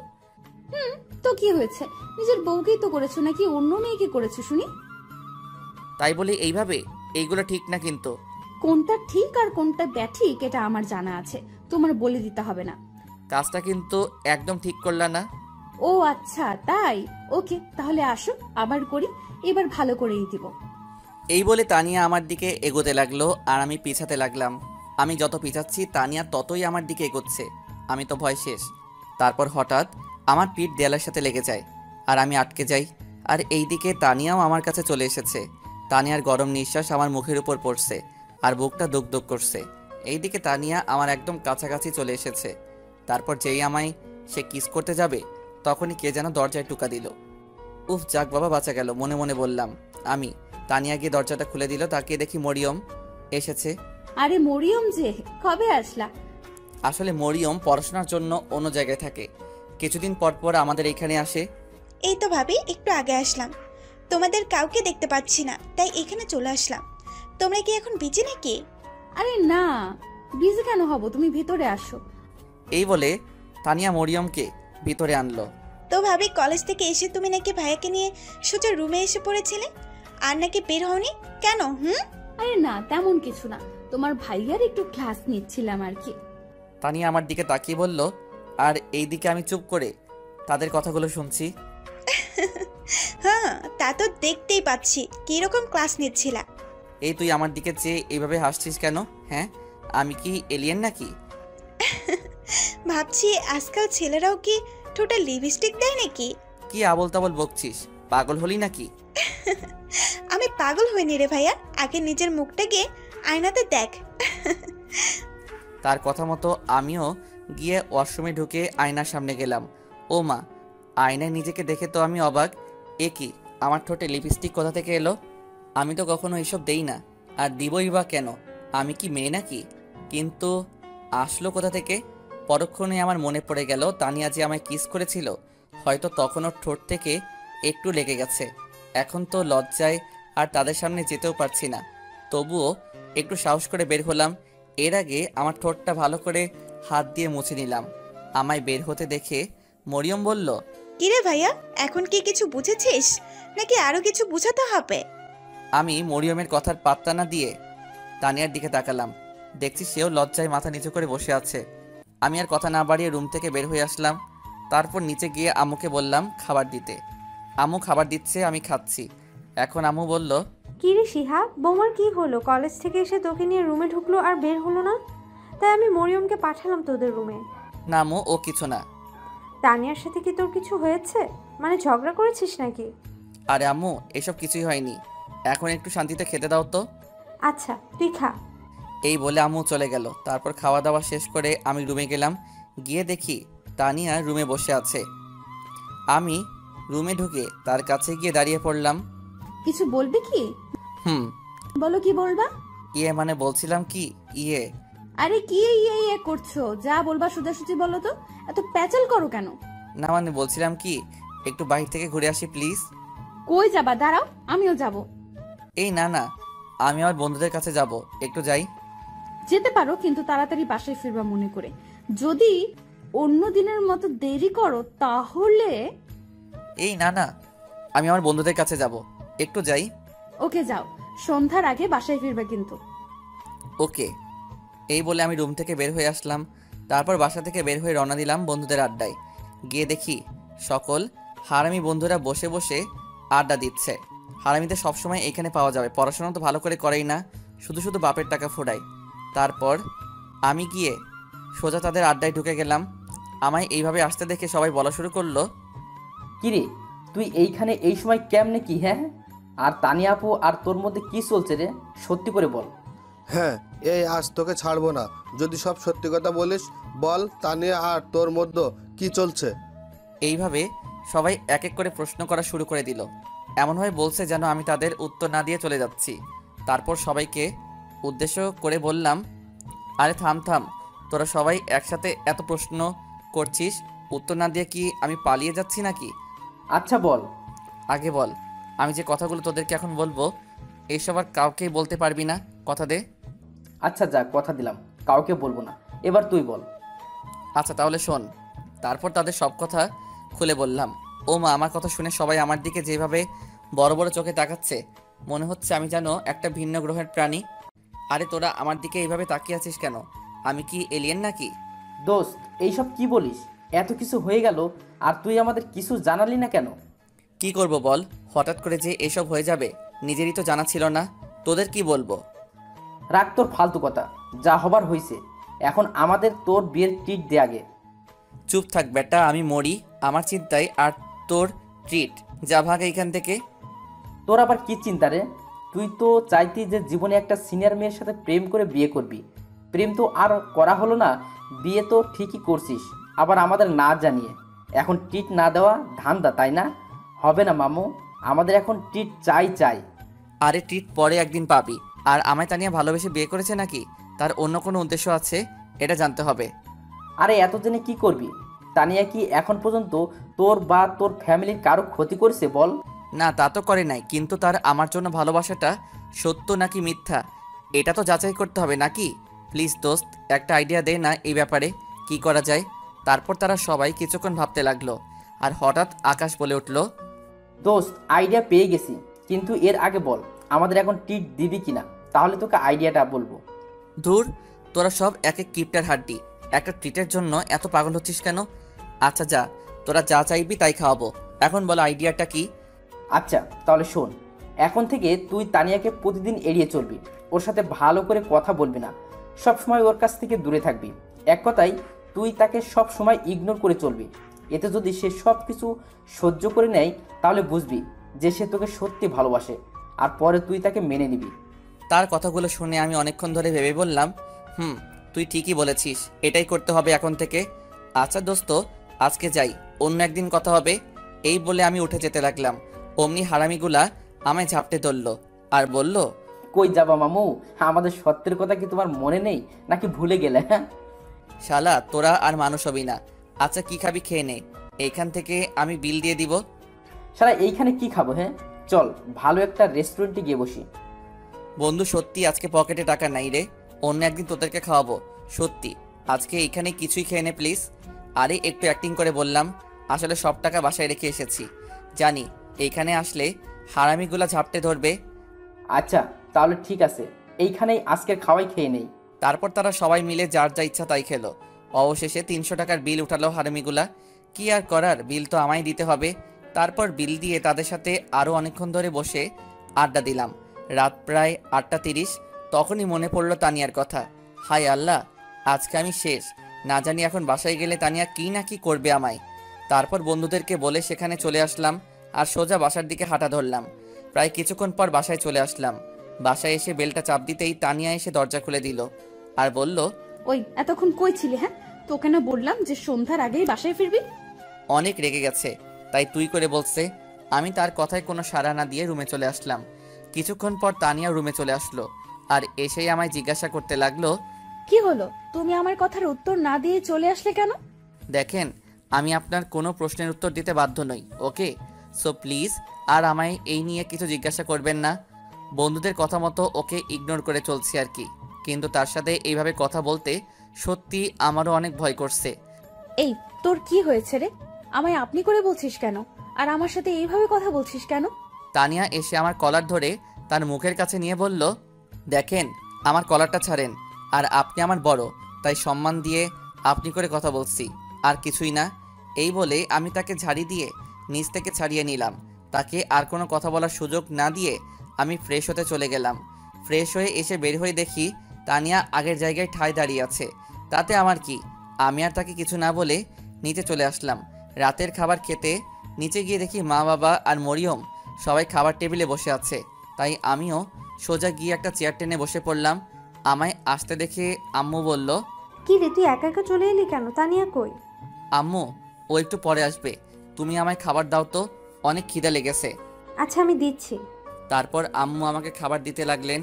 তো কি হয়েছে? নিজের বউকেই তো করেছো, নাকি অন্য মেয়েকে করেছো শুনি? তাই বলে এইভাবে? এইগুলো ঠিক না কিন্তু। কোনটা ঠিক আর কোনটা ব্যাঠিক এটা আমার জানা আছে, তোমার বলে দিতে হবে না। কাজটা কিন্তু একদম ঠিক করলা না। ও আচ্ছা তাই, ওকে তাহলে আসো আবার করি, এবার ভালো করেই দিব। এই বলে তানিয়া আমার দিকে এগোতে লাগলো আর আমি পিছাতে লাগলাম। আমি যত পিছাচ্ছি তানিয়া ততই আমার দিকে এগোচ্ছে। আমি তো ভয় শেষ। তারপর হঠাৎ আমার পিঠ দেয়ালের সাথে লেগে যায় আর আমি আটকে যাই। আর এইদিকে তানিয়াও আমার কাছে চলে এসেছে। তানিয়ার গরম নিঃশ্বাস আমার মুখের উপর পড়ছে আর বুকটা দুক দুক করছে। এইদিকে তানিয়া আমার একদম কাছাকাছি চলে এসেছে। তারপর যেই আমায় সে কিস করতে যাবে তখনই কে যেন দরজায় টোকা দিল। উফ, যাক বাবা, বাঁচা গেল, মনে মনে বললাম আমি। তানিয়া গিয়ে দরজাটা খুলে দিল। তাকিয়ে দেখি মরিয়ম এসেছে। আরে মরিয়ম যে, কবে আসলা? আসলে মরিয়ম পড়াশোনার জন্য অন্য জায়গায় থাকে, কিছুদিন পর পর আমাদের এখানে আসে। এই তো ভাবি, একটু আগে আসলাম, তোমাদের কাউকে দেখতে পাচ্ছি না, তাই এখানে চলে আসলাম। তোমরা কি এখন বিজি নাকি? আরে না, বিজি কেন হব, তুমি ভিতরে আসো। এই বলে তানিয়া মরিয়মকে ভিতরে আনলো। তো ভাবি, কলেজ থেকে এসে তুমি নাকি ভাইয়াকে নিয়ে সোজা রুমে এসে পড়েছিলে, আর নাকি বের হওনি কেন? আরে না, তেমন কিছু না, তোমার ভাইয়ার একটু ক্লাস নিচ্ছিলাম আর কি। তানিয়া আমার দিকে তাকিয়ে বলল, আর এই দিকে আমি চুপ করে তাদের কথাগুলো শুনছি। হ্যাঁ, তা তো দেখতেই পাচ্ছি। কিরকম ক্লাস নিচ্ছিলা? এই তুই আমার দিকে চেয়ে এইভাবে হাসছিস কেন? হ্যাঁ, আমি কি এলিয়েন নাকি? ভাবছি আজকাল ছেলেরাও কি ঠোঁটে লিপস্টিক দেয় নাকি? কি আবল তাবল বকছিস? পাগল হলি নাকি? আমি পাগল হইনি রে ভাইয়া, আগে নিজের মুখটাকে আয়নাতে দেখ। তার কথা মতো আমিও গিয়ে ওয়াশরুমে ঢুকে আয়নার সামনে গেলাম। ও মা, আয়নায় নিজেকে দেখে তো আমি অবাক। এ কি, আমার ঠোঁটে লিপস্টিক কোথা থেকে এলো? আমি তো কখনো এসব দেই না, আর দিবই বা কেন? আমি কি মেয়ে নাকি? কিন্তু আসলো কোথা থেকে? পরক্ষণে আমার মনে পড়ে গেল তানিয়া যে আমায় কিস করেছিল, হয়তো তখন ওর ঠোঁট থেকে একটু লেগে গেছে। এখন তো লজ্জায় আর তাদের সামনে যেতেও পারছি না, তবুও একটু সাহস করে বের হলাম। এর আগে আমার ঠোঁটটা ভালো করে হাত দিয়ে মুছে নিলাম। আমায় বের হতে দেখে মরিয়ম বলল, কিরে ভাইয়া, এখন কি কিছু বুঝেছিস নাকি আরো কিছু বুঝাতে হবে? আমি মরিয়মের কথার পাত্তা না দিয়ে তানিয়ার দিকে তাকালাম। দেখছি সেও লজ্জায় মাথা নিচু করে বসে আছে। আমি আর কথা না বাড়িয়ে রুম থেকে বের হয়ে আসলাম। তারপর নিচে গিয়ে আম্মুকে বললাম খাবার দিতে। আম্মু খাবার দিচ্ছে, আমি খাচ্ছি। এখন আম্মু বলল, কি রে শিহাব, বৌমার কি হলো? কলেজ থেকে এসে তোকে নিয়ে রুমে ঢুকলো আর বের হলো না, তাই আমি মরিয়মকে পাঠালাম তোদের রুমে। না আম্মু, ও কিছু না। তানিয়ার সাথে কি তোর কিছু হয়েছে? মানে ঝগড়া করেছিস নাকি? আরে আম্মু, এসব কিছুই হয়নি, এখন একটু শান্তিতে খেতে দাও তো। আচ্ছা তুই খা। এই বলে আম্মু চলে গেল। তারপর খাওয়া দাওয়া শেষ করে আমি রুমে গেলাম। গিয়ে দেখি তানিয়া রুমে বসে আছে। আমি রুমে ঢুকে তার কাছে গিয়ে দাঁড়িয়ে পড়লাম। কিছু বলবে কি? হুম। বলো, কি বলবা? ইয়ে মানে বলছিলাম কি, ইয়ে আরে কি ইয়ে করছো, যা বলবা সোজাসুজি বলো তো, এত প্যাচাল করো কেন? না মানে বলছিলাম কি, একটু বাইরে থেকে ঘুরে আসি প্লিজ। কই যাবা? দাঁড়াও, আমিও যাব। এই না না, আমি আমার বন্ধুদের কাছে যাব, একটু যাই। যেতে পারো, কিন্তু তাড়াতাড়ি বাসায় ফিরবা মনে করে। যদি অন্য দিনের মতো দেরি করো তাহলে। এই না না, আমি আমার বন্ধুদের কাছে যাব, একটু যাই। ওকে যাও, সন্ধ্যার আগে বাসায় ফিরবা কিন্তু। ওকে। এই বলে আমি রুম থেকে বের হয়ে আসলাম। তারপর বাসা থেকে বের হয়ে রওনা দিলাম বন্ধুদের আড্ডায়। গিয়ে দেখি সকল হারামি বন্ধুরা বসে বসে আড্ডা দিচ্ছে। হারামিদের সবসময় এখানে পাওয়া যাবে, পড়াশোনা তো ভালো করে করেই না, শুধু শুধু বাপের টাকা ফোড়ায়। তারপর আমি গিয়ে সোজা তাদের আড্ডায় ঢুকে গেলাম। আমায় এইভাবে আসতে দেখে সবাই বলা শুরু করলো, কিরে তুই এইখানে এই সময় কেমনে কি? হ্যাঁ, আর তানিয়া আপু আর তোর মধ্যে কি চলছে রে? সত্যি করে বল। হ্যাঁ, এই আজ তোকে ছাড়বো না, যদি সব সত্যি কথা বলিস। বল তানিয়া আর তোর মধ্যে কি চলছে? এইভাবে সবাই এক এক করে প্রশ্ন করা শুরু করে দিল। এমনভাবে বলছে যেন আমি তাদের উত্তর না দিয়ে চলে যাচ্ছি। তারপর সবাইকে উদ্দেশ্য করে বললাম, আরে থাম থাম, তোরা সবাই একসাথে এত প্রশ্ন করছিস, উত্তর না দিয়ে কি আমি পালিয়ে যাচ্ছি নাকি? আচ্ছা বল। আগে বল, আমি যে কথাগুলো তোদেরকে এখন বলবো এইসব আর কাউকেই বলতে পারবি না, কথা দে। আচ্ছা যা, কথা দিলাম, কাউকে বলবো না। এবার তুই বল। আচ্ছা তাহলে শোন। তারপর তাদের সব কথা খুলে বললাম। ও মা, আমার কথা শুনে সবাই আমার দিকে যেভাবে বড় বড় চোখে তাকাচ্ছে, মনে হচ্ছে আমি যেন একটা ভিন্ন গ্রহের প্রাণী। আরে তোরা আমার দিকে এইভাবে তাকিয়ে আছিস কেন? আমি কি এলিয়েন নাকি? দোস্ত এইসব কি বলিস? এত কিছু হয়ে গেল আর তুই আমাদের কিছু জানালি না কেন? কি করব বল, হঠাৎ করে যে এসব হয়ে যাবে নিজেরই তো জানা ছিল না। তোদের কি বলবো? রাখ তোর ফালতু কথা, যা হবার হয়েছে। এখন আমাদের তোর বিয়ের ট্রিট দে আগে। চুপ থাক বেটা, আমি মরি আমার চিন্তায় আর তোর ট্রিট। যা ভাগ এইখান থেকে। তোর আবার কি চিন্তা রে? তুই তো চাইতি যে জীবনে একটা সিনিয়র মেয়ের সাথে প্রেম করে বিয়ে করবি। প্রেম তো আর করা হলো না, বিয়ে তো ঠিকই করছিস, আবার আমাদের না জানিয়ে। এখন ট্রিট না দেওয়া ধান্দা, তাই না? হবে না মামু, আমাদের এখন ট্রিট চাই চাই। আরে ট্রিট পরে একদিন পাবি। আর আমায় তানিয়া ভালোবেসে বিয়ে করেছে নাকি তার অন্য কোনো উদ্দেশ্য আছে, এটা জানতে হবে। আরে এত জেনে কি করবি? তানিয়া কি এখন পর্যন্ত তোর বা তোর ফ্যামিলির কারো ক্ষতি করেছে বল? না তা তো করে নাই, কিন্তু তার আমার জন্য ভালোবাসাটা সত্য নাকি মিথ্যা এটা তো যাচাই করতে হবে নাকি? প্লিজ দোস্ত, একটা আইডিয়া দে না এই ব্যাপারে, কি করা যায়। তারপর তারা সবাই কিছুক্ষণ ভাবতে লাগলো, আর হঠাৎ আকাশ বলে উঠল, দোস্ত আইডিয়া পেয়ে গেছি, কিন্তু এর আগে বল আমাদের এখন ট্রিট দিবি কিনা, তাহলে তোকে আইডিয়াটা বলবো। ধুর, তোরা সব এক এক কিপটার হাড্ডি, একটা ট্রিটের জন্য এত পাগল হচ্ছিস কেন? আচ্ছা যা, তোরা যা চাইবি তাই খাওয়াবো। এখন বলো আইডিয়াটা কি? আচ্ছা তাহলে শোন, এখন থেকে তুই তানিয়াকে প্রতিদিন এড়িয়ে চলবি, ওর সাথে ভালো করে কথা বলবি না, সব সময় ওর কাছ থেকে দূরে থাকবি। এক কথায় তুই তাকে সব সময় ইগনোর করে চলবি। এতে যদি সে সব কিছু সহ্য করে নেয় তাহলে বুঝবি যে সে তোকে সত্যি ভালোবাসে, আর পরে তুই তাকে মেনে নিবি। তার কথাগুলো শুনে আমি অনেকক্ষণ ধরে ভেবে বললাম, তুই ঠিকই বলেছিস, এটাই করতে হবে এখন থেকে। আচ্ছা দোস্ত, আজকে যাই, অন্য একদিন কথা হবে। এই বলে আমি উঠে যেতে লাগলাম। অমনি হারামিগুলা আমায় ঝাপটে ধরল আর বলল, কই যাবা মামু? আমাদের সত্যের কথা কি তোমার মনে নেই নাকি ভুলে গেলে? হ্যাঁ শালা তোরা আর মানুষ হবি না। আচ্ছা কি খাবি খেয়ে নে, এইখান থেকে আমি বিল দিয়ে দিব। সারা এইখানে কি খাবো? হ্যাঁ চল ভালো একটা রেস্টুরেন্টে গিয়ে বসি। বন্ধু সত্যি আজকে পকেটে টাকা নাই রে, অন্য একদিন তোদেরকে খাওয়াবো। সত্যি আজকে এইখানে কিছুই খেয়ে নে প্লিজ। আরে একটু অ্যাক্টিং করে বললাম, আসলে সব টাকা বাসায় রেখে এসেছি। জানি এইখানে আসলে হারামিগুলা ঝাপটে ধরবে। আচ্ছা তাহলে ঠিক আছে, এইখানেই আজকের খাওয়াই খেয়ে নেই। তারপর তারা সবাই মিলে যার যা ইচ্ছা তাই খেলো। অবশেষে 300 টাকার বিল উঠালো হারামিগুলা। কি আর করার, বিল তো আমায় দিতে হবে। তারপর বিল দিয়ে তাদের সাথে আরও অনেকক্ষণ ধরে বসে আড্ডা দিলাম। রাত প্রায় 8:30। তখনই মনে পড়লো তানিয়ার কথা। হায় আল্লাহ, আজকে আমি শেষ। না জানি এখন বাসায় গেলে তানিয়া কি না কি করবে আমায়। তারপর বন্ধুদেরকে বলে সেখানে চলে আসলাম আর সোজা বাসার দিকে হাঁটা ধরলাম। প্রায় কিছুক্ষণ পর বাসায় চলে আসলাম। বাসায় এসে বেলটা চাপ দিতেই তানিয়া এসে দরজা খুলে দিল আর বলল, ওই এতক্ষণ কই ছিলি? হ্যাঁ, তোকে না বললাম যে সন্ধ্যার আগেই বাসায় ফিরবি? অনেক রেগে গেছে তাই তুই করে বলছে। আমি তার কথায় কোনো সাড়া না দিয়ে রুমে চলে আসলাম। কিছুক্ষণ পর তানিয়া রুমে চলে আসলো আর এসেই আমায় জিজ্ঞাসা করতে লাগলো, কি হলো, তুমি আমার কথার উত্তর না দিয়ে চলে আসলে কেন? দেখেন আমি আপনার কোনো প্রশ্নের উত্তর দিতে বাধ্য নই, ওকে? সো প্লিজ আর আমায় এই নিয়ে কিছু জিজ্ঞাসা করবেন না। বন্ধুদের কথা মতো ওকে ইগনোর করে চলছি আর কি, কিন্তু তার সাথে এইভাবে কথা বলতে সত্যি আমারও অনেক ভয় করছে। এই তোর কি হয়েছে রে? আমায় আপনি করে বলছিস কেন? আর আমার সাথে এইভাবে কথা বলছিস কেন? তানিয়া এসে আমার কলার ধরে তার মুখের কাছে নিয়ে বলল, দেখেন আমার কলারটা ছাড়েন, আর আপনি আমার বড় তাই সম্মান দিয়ে আপনি করে কথা বলছি, আর কিছুই না। এই বলে আমি তাকে ঝাড়ি দিয়ে নিচ থেকে ছাড়িয়ে নিলাম। তাকে আর কোনো কথা বলার সুযোগ না দিয়ে আমি ফ্রেশ হতে চলে গেলাম। ফ্রেশ হয়ে এসে বের হয়ে দেখি তানিয়া আগের জায়গায় ঠায় দাঁড়িয়ে আছে। তাতে আমার কি, আমি আর তাকে কিছু না বলে নিচে চলে আসলাম। রাতের খাবার খেতে নিচে গিয়ে দেখি মা বাবা আর মরিয়ম সবাই খাবার টেবিলে বসে আছে। তাই আমিও সোজা গিয়ে একটা চেয়ার টেনে বসে পড়লাম। আমায় আসতে দেখে আম্মু বলল, কি রে তুই একা একা চলে এলি কেন? তানিয়া কই? আম্মু ও একটু পরে আসবে, তুমি আমায় খাবার দাও তো, অনেক খিদে লেগেছে। আচ্ছা আমি দিচ্ছি। তারপর আম্মু আমাকে খাবার দিতে লাগলেন।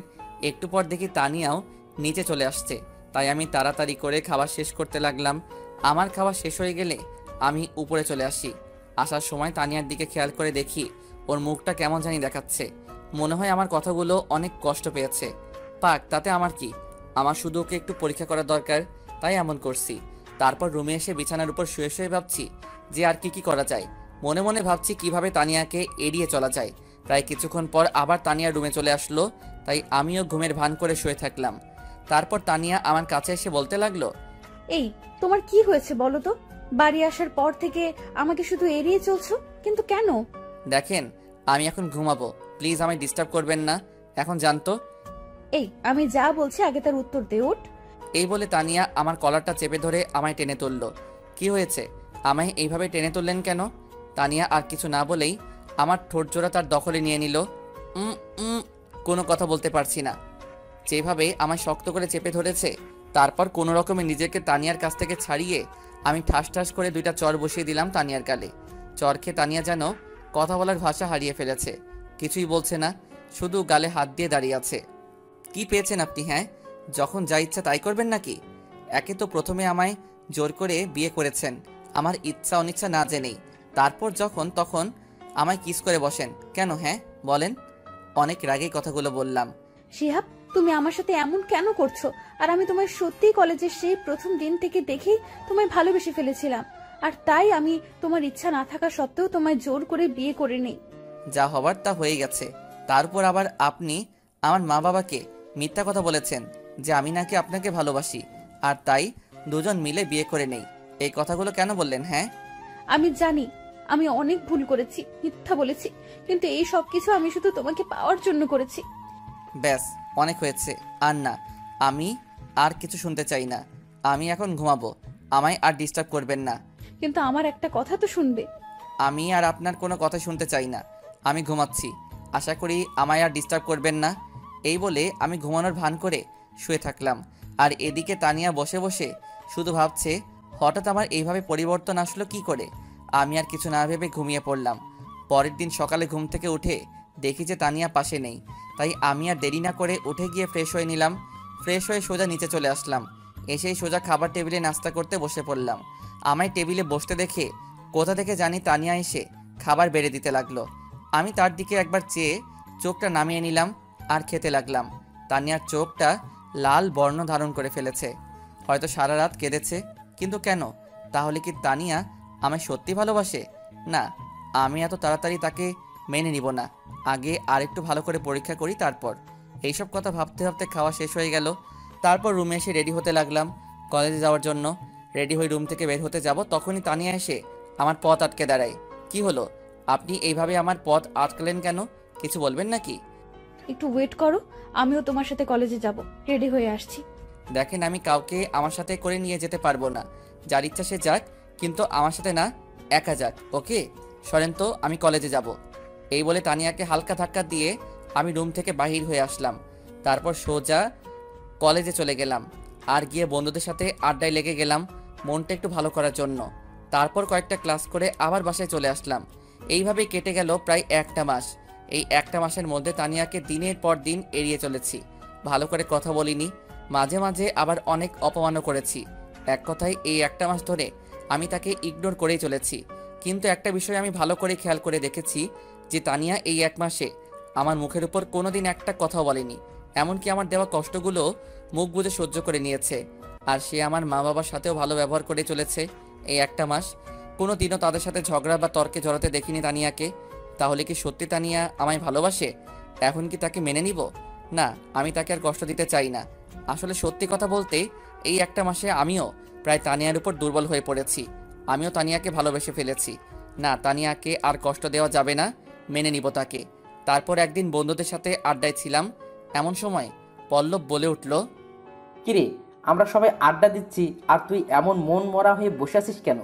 একটু পর দেখি তানিয়াও নিচে চলে আসছে, তাই আমি তাড়াতাড়ি করে খাবার শেষ করতে লাগলাম। আমার খাবার শেষ হয়ে গেলে আমি উপরে চলে আসি। আসার সময় তানিয়ার দিকে খেয়াল করে দেখি ওর মুখটা কেমন জানি দেখাচ্ছে। মনে হয় আমার কথাগুলো অনেক কষ্ট পেয়েছে। পাক, তাতে আমার কি, আমার শুধু ওকে একটু পরীক্ষা করা দরকার, তাই এমন করছি। তারপর রুমে এসে বিছানার উপর শুয়ে শুয়ে ভাবছি যে আর কি করা যায়। মনে মনে ভাবছি কিভাবে তানিয়াকে এড়িয়ে চলা যায়। প্রায় কিছুক্ষণ পর আবার তানিয়া রুমে চলে আসলো, তাই আমিও ঘুমের ভান করে শুয়ে থাকলাম। তারপর তানিয়া আমার কাছে এসে বলতে লাগলো, এই, তোমার কি হয়েছে বলো তো? বাড়ি আসার পর থেকে আমাকে শুধু এড়িয়ে চলছো, কিন্তু কেন? দেখেন, আমি এখন ঘুমাবো, প্লিজ আমায় ডিস্টার্ব করবেন না। এখন জানতো। এই, আমি যা বলছি আগে তার উত্তর দে, ওঠ। এই বলে তানিয়া আমার কলারটা চেপে ধরে আমায় টেনে তুলল। কি হয়েছে? আমায় এইভাবে টেনে তুললেন কেন? তানিয়া আর কিছু না বলেই আমার ঠোঁট জোড়া তার দখলে নিয়ে নিল। উম উম কোনো কথা বলতে পারছি না। যেভাবে আমায় শক্ত করে চেপে ধরেছে, তারপর কোনো রকমে নিজেকে তানিয়ার কাছ থেকে ছাড়িয়ে আমি ঠাস ঠাস করে 2টা চর বসিয়ে দিলাম তানিয়ার গালে। চর খেয়ে তানিয়া যেন কথা বলার ভাষা হারিয়ে ফেলেছে, কিছুই বলছে না, শুধু গালে হাত দিয়ে দাঁড়িয়ে আছে। কি পেয়েছেন আপনি? হ্যাঁ, যখন যা ইচ্ছা তাই করবেন নাকি? একে তো প্রথমে আমায় জোর করে বিয়ে করেছেন আমার ইচ্ছা অনিচ্ছা না জেনেই, তারপর যখন তখন আমায় কিস করে বসেন কেন? হ্যাঁ বলেন। অনেক রাগেই কথাগুলো বললাম। শিহাব, তুমি আমার সাথে এমন কেন করছো? আর আমি তোমায় সত্যিই কলেজের সেই প্রথম দিন থেকে দেখেই তোমায় ভালোবেসে ফেলেছিলাম, আর তাই আমি তোমার ইচ্ছা না থাকা সত্ত্বেও তোমায় জোর করে বিয়ে করে নেই। যা হবার তা হয়ে গেছে। তারপর আবার আপনি আমার মা বাবাকে মিথ্যা কথা বলেছেন যে আমি নাকি আপনাকে ভালোবাসি, আর তাই দুজন মিলে বিয়ে করে নেই। এই কথাগুলো কেন বললেন? হ্যাঁ, আমি জানি আমি অনেক ভুল করেছি, মিথ্যা বলেছি, কিন্তু এই সব কিছু আমি শুধু তোমাকে পাওয়ার জন্য করেছি। ব্যাস, অনেক হয়েছে। আর না, আমি আর কিছু শুনতে চাই না। আমি এখন ঘুমাবো, আমায় আর ডিস্টার্ব করবেন না। কিন্তু আমার একটা কথা তো শুনবে। আমি আর আপনার কোনো কথা শুনতে চাই না, আমি ঘুমাচ্ছি। আশা করি আমায় আর ডিস্টার্ব করবেন না। এই বলে আমি ঘুমানোর ভান করে শুয়ে থাকলাম। আর এদিকে তানিয়া বসে বসে শুধু ভাবছে হঠাৎ আমার এইভাবে পরিবর্তন আসলো কি করে। আমি আর কিছু না ভেবে ঘুমিয়ে পড়লাম। পরের দিন সকালে ঘুম থেকে উঠে দেখি যে তানিয়া পাশে নেই, তাই আমি আর দেরি না করে উঠে গিয়ে ফ্রেশ হয়ে নিলাম। ফ্রেশ হয়ে সোজা নিচে চলে আসলাম। এসেই সোজা খাবার টেবিলে নাস্তা করতে বসে পড়লাম। আমায় টেবিলে বসতে দেখে কোথা থেকে জানি তানিয়া এসে খাবার বেড়ে দিতে লাগলো। আমি তার দিকে একবার চেয়ে চোখটা নামিয়ে নিলাম আর খেতে লাগলাম। তানিয়ার চোখটা লাল বর্ণ ধারণ করে ফেলেছে, হয়তো সারা রাত কেঁদেছে। কিন্তু কেন? তাহলে কি তানিয়া আমায় সত্যি ভালোবাসে? না, আমি এত তাড়াতাড়ি তাকে মেনে নিব না। আগে আরেকটু ভালো করে পরীক্ষা করি, তারপর। এইসব কথা ভাবতে ভাবতে খাওয়া শেষ হয়ে গেল। তারপর রুমে এসে রেডি হতে লাগলাম কলেজে যাওয়ার জন্য। রেডি হয়ে রুম থেকে বের হতে যাব, তখনই তানিয়া এসে আমার পথ আটকে দাঁড়ায়। কি হলো? আপনি এইভাবে আমার পথ আটকালেন কেন? কিছু বলবেন নাকি? একটু ওয়েট করো, আমিও তোমার সাথে কলেজে যাব, রেডি হয়ে আসছি। দেখেন, আমি কাউকে আমার সাথে করে নিয়ে যেতে পারবো না। যার ইচ্ছা সে যাক, কিন্তু আমার সাথে না, একা যাক। ওকে সরেন তো, আমি কলেজে যাব। এই বলে তানিয়াকে হালকা ধাক্কা দিয়ে আমি রুম থেকে বাহির হয়ে আসলাম। তারপর সোজা কলেজে চলে গেলাম আর গিয়ে বন্ধুদের সাথে আড্ডায় লেগে গেলাম মনটা একটু ভালো করার জন্য। তারপর কয়েকটা ক্লাস করে আবার বাসায় চলে আসলাম। এইভাবেই কেটে গেল প্রায় একটা মাস। এই একটা মাসের মধ্যে তানিয়াকে দিনের পর দিন এড়িয়ে চলেছি, ভালো করে কথা বলিনি, মাঝে মাঝে আবার অনেক অপমানও করেছি। এক কথায় এই একটা মাস ধরে আমি তাকে ইগনোর করেই চলেছি। কিন্তু একটা বিষয় আমি ভালো করে খেয়াল করে দেখেছি যে তানিয়া এই এক মাসে আমার মুখের উপর কোনোদিন একটা কথাও বলেনি। এমনকি আমার দেওয়া কষ্টগুলো মুখ বুজে সহ্য করে নিয়েছে। আর সে আমার মা বাবার সাথেও ভালো ব্যবহার করে চলেছে এই একটা মাস। কোনো দিনও তাদের সাথে ঝগড়া বা তর্কে জড়াতে দেখিনি তানিয়াকে। তাহলে কি সত্যি তানিয়া আমায় ভালোবাসে? এখন কি তাকে মেনে নিব? না, আমি তাকে আর কষ্ট দিতে চাই না। আসলে সত্যি কথা বলতে এই একটা মাসে আমিও প্রায় তানিয়ার উপর দুর্বল হয়ে পড়েছি। আমিও তানিয়াকে ভালোবেসে ফেলেছি। না, তানিয়াকে আর কষ্ট দেওয়া যাবে না, মেনে নিব তাকে। তারপর একদিন বন্ধুদের সাথে আড্ডায় ছিলাম, এমন সময় পল্লব বলে উঠল, কিরে, আমরা সবাই আড্ডা দিচ্ছি আর তুই এমন মন মরা হয়ে বসে আছিস কেন?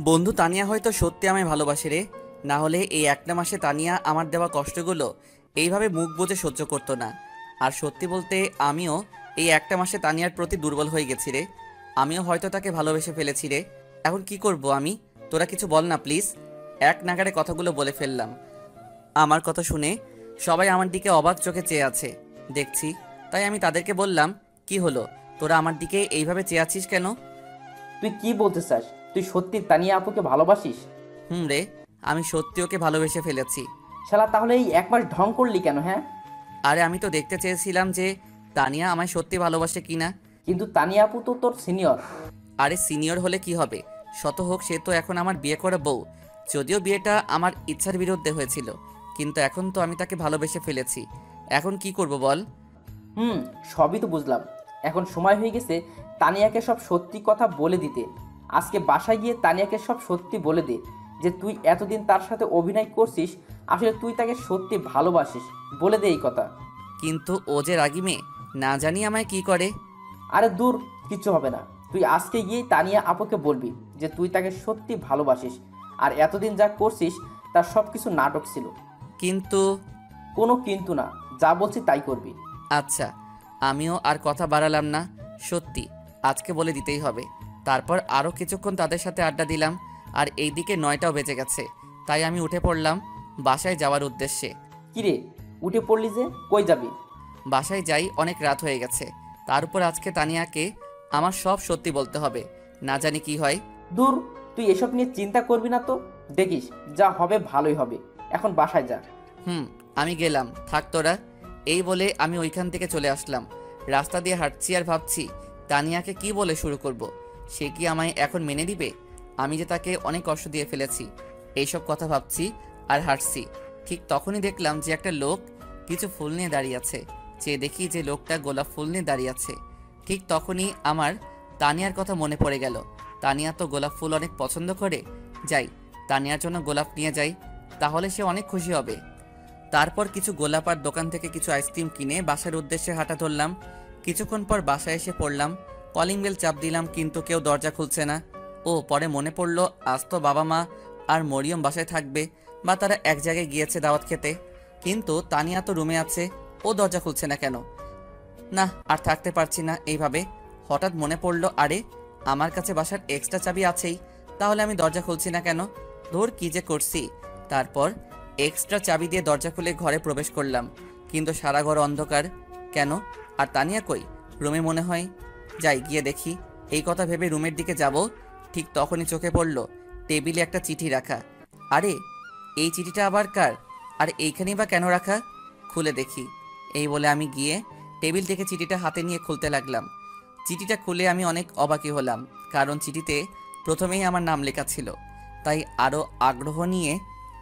বন্ধু, তানিয়া হয়তো সত্যি আমায় ভালোবাসে রে। না হলে এই একটা মাসে তানিয়া আমার দেওয়া কষ্টগুলো এইভাবে মুখ বুজে সহ্য করতো না। আর সত্যি বলতে আমিও এই একটা মাসে তানিয়ার প্রতি দুর্বল হয়ে গেছি রে। আমিও হয়তো তাকে ভালোবেসে ফেলেছি রে। এখন কি করব আমি? তোরা কিছু বল না প্লিজ। এক নাগাড়ে কথাগুলো বলে ফেললাম। আমার কথা শুনে সবাই আমার দিকে অবাক চোখে চেয়ে আছে দেখছি, তাই আমি তাদেরকে বললাম, কি হলো, তোরা আমার দিকে এইভাবে চেয়ে আছিস কেন? তুই কি বলতে চাস? তুই সত্যি তানিয়া আপুকে ভালোবাসিস? রে, আমি সত্যি ওকে ভালোবেসে ফেলেছি। শালা, তাহলে এই এক মাস ঢং করলি কেন? হ্যাঁ, আরে আমি তো দেখতে চেয়েছিলাম যে তানিয়া আমায় সত্যি ভালোবাসে কিনা। কিন্তু তানিয়া আপু তো তোর সিনিয়র। আরে সিনিয়র হলে কি হবে, শত হোক, সে তো এখন আমার বিয়ে করা বউ। যদিও বিয়েটা আমার ইচ্ছার বিরুদ্ধে হয়েছিল, কিন্তু এখন তো আমি তাকে ভালোবেসে ফেলেছি। এখন কি করব বল? সবই তো বুঝলাম। এখন সময় হয়ে গেছে তানিয়াকে সব সত্যি কথা বলে দিতে। আজকে বাসায় গিয়ে তানিয়াকে সব সত্যি বলে দে যে তুই এতদিন তার সাথে অভিনয় করছিস, আসলে তুই তাকে সত্যি ভালোবাসিস। বলে দে এই কথা। কিন্তু ও যে রাগী মেয়ে, না জানি আমায় কি করে। আরে দূর, কিচ্ছু হবে না। তুই আজকে গিয়েই তানিয়া আপুকে বলবি যে তুই তাকে সত্যি ভালোবাসিস, আর এতদিন যা করছিস তার সব কিছু নাটক ছিল। কিন্তু কোনো কিন্তু না, যা বলছি তাই করবি। আচ্ছা, আমিও আর কথা বাড়ালাম না। সত্যি আজকে বলে দিতেই হবে। তারপর আরও কিছুক্ষণ তাদের সাথে আড্ডা দিলাম, আর এইদিকে 9টাও বেজে গেছে। তাই আমি উঠে পড়লাম বাসায় যাওয়ার উদ্দেশ্যে। কিরে, উঠে পড়লি যে, কই যাবি? বাসায় যাই, অনেক রাত হয়ে গেছে। তার উপর আজকে তানিয়াকে আমার সব সত্যি বলতে হবে, না জানি কি হয়। দূর, তুই এসব নিয়ে চিন্তা করবি না তো। দেখিস যা হবে ভালোই হবে। এখন বাসায় যা। আমি গেলাম, থাক তোরা। এই বলে আমি ওইখান থেকে চলে আসলাম। রাস্তা দিয়ে হাঁটছি আর ভাবছি তানিয়াকে কি বলে শুরু করব। সে কি আমায় এখন মেনে দিবে? আমি যে তাকে অনেক কষ্ট দিয়ে ফেলেছি, এইসব কথা ভাবছি আর হাঁটছি। ঠিক তখনই দেখলাম যে একটা লোক কিছু ফুল নিয়ে দাঁড়িয়ে আছে। চেয়ে দেখি যে লোকটা গোলাপ ফুল নিয়ে দাঁড়িয়ে আছে। ঠিক তখনই আমার তানিয়ার কথা মনে পড়ে গেল। তানিয়া তো গোলাপ ফুল অনেক পছন্দ করে। যাই, তানিয়ার জন্য গোলাপ নিয়ে যাই, তাহলে সে অনেক খুশি হবে। তারপর কিছু গোলাপ আর দোকান থেকে কিছু আইসক্রিম কিনে বাসার উদ্দেশ্যে হাঁটা ধরলাম। কিছুক্ষণ পর বাসায় এসে পড়লাম। কলিং বেল চাপ দিলাম, কিন্তু কেউ দরজা খুলছে না। ও পরে মনে পড়লো আজ তো বাবা মা আর মরিয়ম বাসায় থাকবে, বা তারা এক জায়গায় গিয়েছে দাওয়াত খেতে। কিন্তু তানিয়া তো রুমে আছে, ও দরজা খুলছে না কেন? না, আর থাকতে পারছি না এইভাবে। হঠাৎ মনে পড়লো, আরে আমার কাছে বাসার এক্সট্রা চাবি আছেই, তাহলে আমি দরজা খুলছি না কেন? ধর কি যে করছি। তারপর এক্সট্রা চাবি দিয়ে দরজা খুলে ঘরে প্রবেশ করলাম, কিন্তু সারা ঘর অন্ধকার। কেন? আর তানিয়া কই? রুমে মনে হয়। যাই, গিয়ে দেখি। এই কথা ভেবে রুমের দিকে যাব, ঠিক তখনই চোখে পড়ল টেবিলে একটা চিঠি রাখা। আরে এই চিঠিটা আবার কার? আর এইখানেই বা কেন রাখা? খুলে দেখি। এই বলে আমি গিয়ে টেবিল থেকে চিঠিটা হাতে নিয়ে খুলতে লাগলাম। চিঠিটা খুলে আমি অনেক অবাকই হলাম, কারণ চিঠিতে প্রথমেই আমার নাম লেখা ছিল। তাই আরও আগ্রহ নিয়ে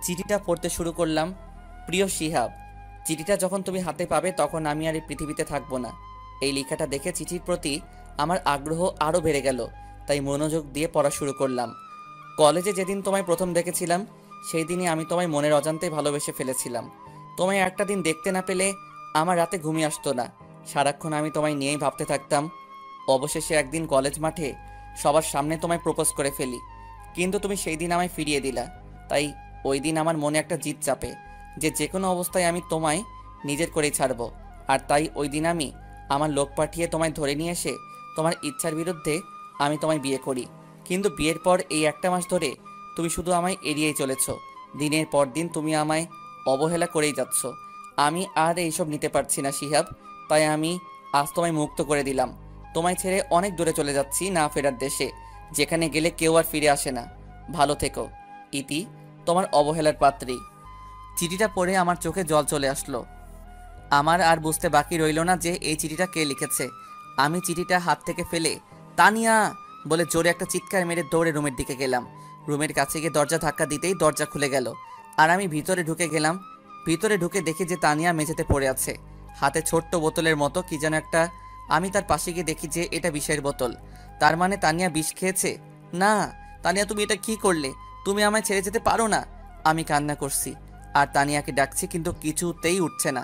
চিঠিটা পড়তে শুরু করলাম। প্রিয় শিহাব, চিঠিটা যখন তুমি হাতে পাবে তখন আমি আর এই পৃথিবীতে থাকবো না। এই লেখাটা দেখে চিঠির প্রতি আমার আগ্রহ আরও বেড়ে গেল, তাই মনোযোগ দিয়ে পড়া শুরু করলাম। কলেজে যেদিন তোমায় প্রথম দেখেছিলাম, সেই দিনই আমি তোমায় মনের অজান্তেই ভালোবেসে ফেলেছিলাম। তোমায় একটা দিন দেখতে না পেলে আমার রাতে ঘুমিয়ে আসতো না। সারাক্ষণ আমি তোমায় নিয়েই ভাবতে থাকতাম। অবশেষে একদিন কলেজ মাঠে সবার সামনে তোমায় প্রপোজ করে ফেলি, কিন্তু তুমি সেই দিন আমায় ফিরিয়ে দিলা। তাই ওই দিন আমার মনে একটা জিদ চাপে যে যে কোনো অবস্থায় আমি তোমায় নিজের করেই ছাড়বো। আর তাই ওই দিন আমি আমার লোক পাঠিয়ে তোমায় ধরে নিয়ে এসে তোমার ইচ্ছার বিরুদ্ধে আমি তোমায় বিয়ে করি। কিন্তু বিয়ের পর এই একটা মাস ধরে তুমি শুধু আমায় এড়িয়েই চলেছ। দিনের পর দিন তুমি আমায় অবহেলা করেই যাচ্ছ। আমি আর এইসব নিতে পারছি না শিহাব, তাই আমি আজ তোমায় মুক্ত করে দিলাম। তোমায় ছেড়ে অনেক দূরে চলে যাচ্ছি, না ফেরার দেশে, যেখানে গেলে কেউ আর ফিরে আসে না। ভালো থেকো। ইতি, তোমার অবহেলার পাত্রী। চিঠিটা পড়ে আমার চোখে জল চলে আসলো। আমার আর বুঝতে বাকি রইল না যে এই চিঠিটা কে লিখেছে। আমি চিঠিটা হাত থেকে ফেলে তানিয়া বলে জোরে একটা চিৎকার মেরে দৌড়ে রুমের দিকে গেলাম। রুমের কাছে গিয়ে দরজা ধাক্কা দিতেই দরজা খুলে গেল, আর আমি ভিতরে ঢুকে গেলাম। ভিতরে ঢুকে দেখি যে তানিয়া মেঝেতে পড়ে আছে, হাতে ছোট্ট বোতলের মতো কি যেন একটা। আমি তার পাশে গিয়ে দেখি যে এটা বিষের বোতল। তার মানে তানিয়া বিষ খেয়েছে। না তানিয়া, তুমি এটা কি করলে? তুমি আমায় ছেড়ে যেতে পারো না। আমি কান্না করছি আর তানিয়াকে ডাকছি, কিন্তু কিছুতেই উঠছে না।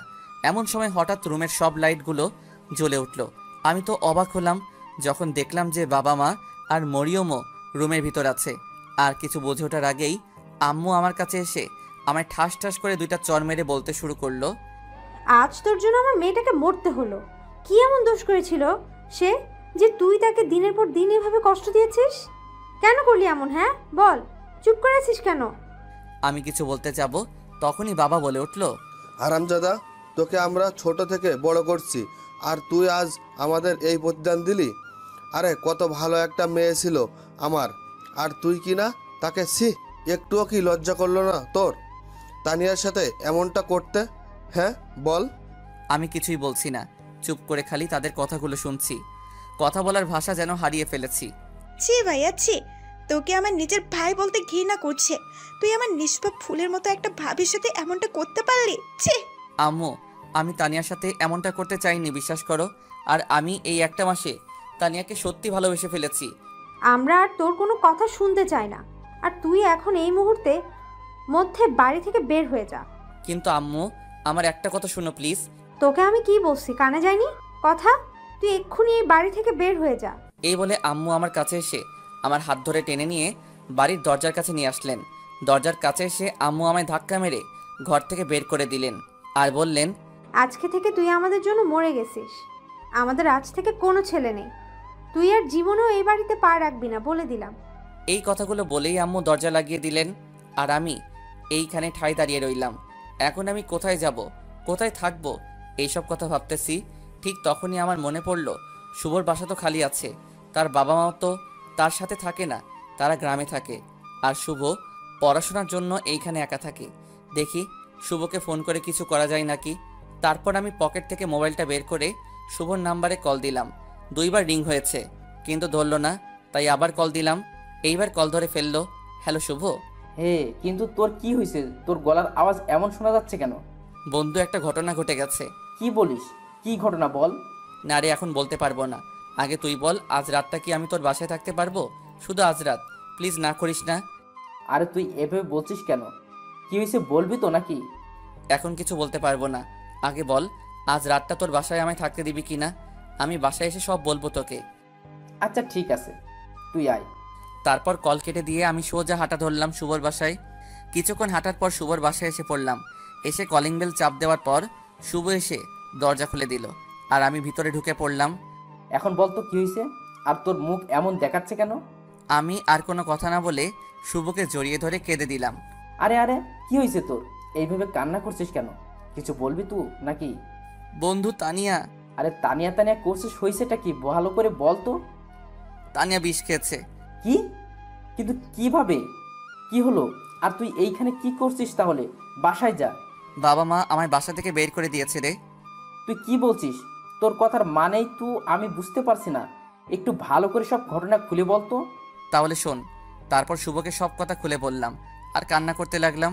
এমন সময় হঠাৎ রুমের সব লাইটগুলো জ্বলে উঠল। আমি তো অবাক হলাম যখন দেখলাম যে বাবা মা আর মরিয়মও রুমের ভিতর আছে। আর কিছু বুঝে ওঠার আগেই আম্মু আমার কাছে এসে আমায় ঠাস ঠাস করে 2টা চড় মেরে বলতে শুরু করলো, আজ তোর জন্য আমার মেয়েটাকে মরতে হলো। কি এমন দোষ করেছিল সে যে তুই তাকে দিনের পর দিন এভাবে কষ্ট দিয়েছিস? কেন করলি এমন? হ্যাঁ বল, চুপ করে আছিস কেন? আমি কিছু বলতে যাব, তখনই বাবা বলে উঠল, আরামজাদা, তোকে আমরা ছোট থেকে বড় করছি, আর তুই আজ আমাদের এই প্রতিদান দিলি? আরে কত ভালো একটা মেয়ে ছিল আমার, আর তুই কি না তাকে একটুও কি লজ্জা করলো না তোর তানিয়ার সাথে এমনটা করতে? হ্যাঁ বল। আমি কিছুই বলছি না, চুপ করে খালি তাদের কথাগুলো শুনছি। কথা বলার ভাষা যেন হারিয়ে ফেলেছি। ছি ভাইয়া ছি, তোকে আমার নিজের ভাই বলতে ঘৃণা করছে। তুই আমার নিষ্পাপ ফুলের মতো একটা ভাবির সাথে এমনটা করতে পারলি? ছি। আম্মু, আমি তানিয়ার সাথে এমনটা করতে চাইনি, বিশ্বাস করো। আর আমি এই একটা মাসে তানিয়াকে সত্যি ভালোবেসে ফেলেছি। আমরা আর তোর কোনো কথা শুনতে চাই না। আর তুই এখন এই মুহূর্তে মধ্যে বাড়ি থেকে বের হয়ে যা। কিন্তু আম্মু, আমার একটা কথা শুনো প্লিজ। তোকে আমি কি বলছি, কানে যায়নি কথা? তুই এক্ষুনি এই বাড়ি থেকে বের হয়ে যা। এই বলে আম্মু আমার কাছে এসে আমার হাত ধরে টেনে নিয়ে বাড়ির দরজার কাছে নিয়ে আসলেন। দরজার কাছে এসে আম্মু আমায় ধাক্কা মেরে ঘর থেকে বের করে দিলেন আর বললেন, আজকে থেকে তুই আমাদের জন্য মরে গেছিস। আমাদের আজ থেকে কোনো ছেলে নেই। তুই আর জীবনেও এই বাড়িতে পা রাখবি না, বলে দিলাম। এই কথাগুলো বলেই আম্মু দরজা লাগিয়ে দিলেন আর আমি এইখানে ঠায় দাঁড়িয়ে রইলাম। এখন আমি কোথায় যাব, কোথায় থাকবো, এইসব কথা ভাবতেছি। ঠিক তখনই আমার মনে পড়ল শুভর বাসা তো খালি আছে, তার বাবা মা তো তার সাথে থাকে না, তারা গ্রামে থাকে। আর শুভ পড়াশোনার জন্য এইখানে একা থাকে। দেখি শুভকে ফোন করে কিছু করা যায় নাকি। তারপর আমি পকেট থেকে মোবাইলটা বের করে শুভর নাম্বারে কল দিলাম। 2 বার রিং হয়েছে কিন্তু ধরলো না, তাই আবার কল দিলাম। এইবার কল ধরে ফেললো। হ্যালো শুভ। হে, কিন্তু তোর কি হয়েছে? তোর গলার আওয়াজ এমন শোনা যাচ্ছে কেন? বন্ধু, একটা ঘটনা ঘটে গেছে। কি বলিস? কি ঘটনা বল। না রে, এখন বলতে পারবো না। আগে তুই বল, আজ রাতটা কি আমি তোর বাসায় থাকতে পারবো? শুধু আজ রাত, প্লিজ না করিস না। আরে তুই এভাবে বলছিস কেন? কি হয়েছে বলবি তো নাকি? এখন কিছু বলতে পারবো না। আগে বল, আজ রাতটা তোর বাসায় আমায় থাকতে দিবি কি না? আমি বাসায় এসে সব বলবো তোকে। আচ্ছা ঠিক আছে, তুই আয়। তারপর কল কেটে দিয়ে আমি সোজা হাঁটা ধরলাম শুভর বাসায়। কিছুক্ষণ হাঁটার পর শুভর বাসায় এসে পড়লাম। এসে কলিং বেল চাপ দেওয়ার পর শুভ এসে দরজা খুলে দিল আর আমি ভিতরে ঢুকে পড়লাম। এখন বল তো কি হয়েছে, আর তোর মুখ এমন দেখাচ্ছে কেন? আমি আর কোনো কথা না বলে শুভকে জড়িয়ে ধরে কেঁদে দিলাম। আরে আরে, কি হয়েছে তোর? এইভাবে কান্না করছিস কেন? কিছু বলবি তুই নাকি? বন্ধু, তানিয়া। আরে তানিয়া তানিয়া করছিস, হয়েছেটা কি ভালো করে বল তো। তানিয়া বিষ খেয়েছে। কি? কিন্তু কিভাবে? কি হলো? আর তুই এইখানে কি করছিস তাহলে? বাসায় যা। বাবা মা আমায় বাসা থেকে বের করে দিয়েছে রে। তুই কি বলছিস? তোর কথার মানেই তুই আমি বুঝতে পারছি না। একটু ভালো করে সব ঘটনা খুলে বল তো। তাহলে শোন। তারপর শুভকে সব কথা খুলে বললাম আর কান্না করতে লাগলাম।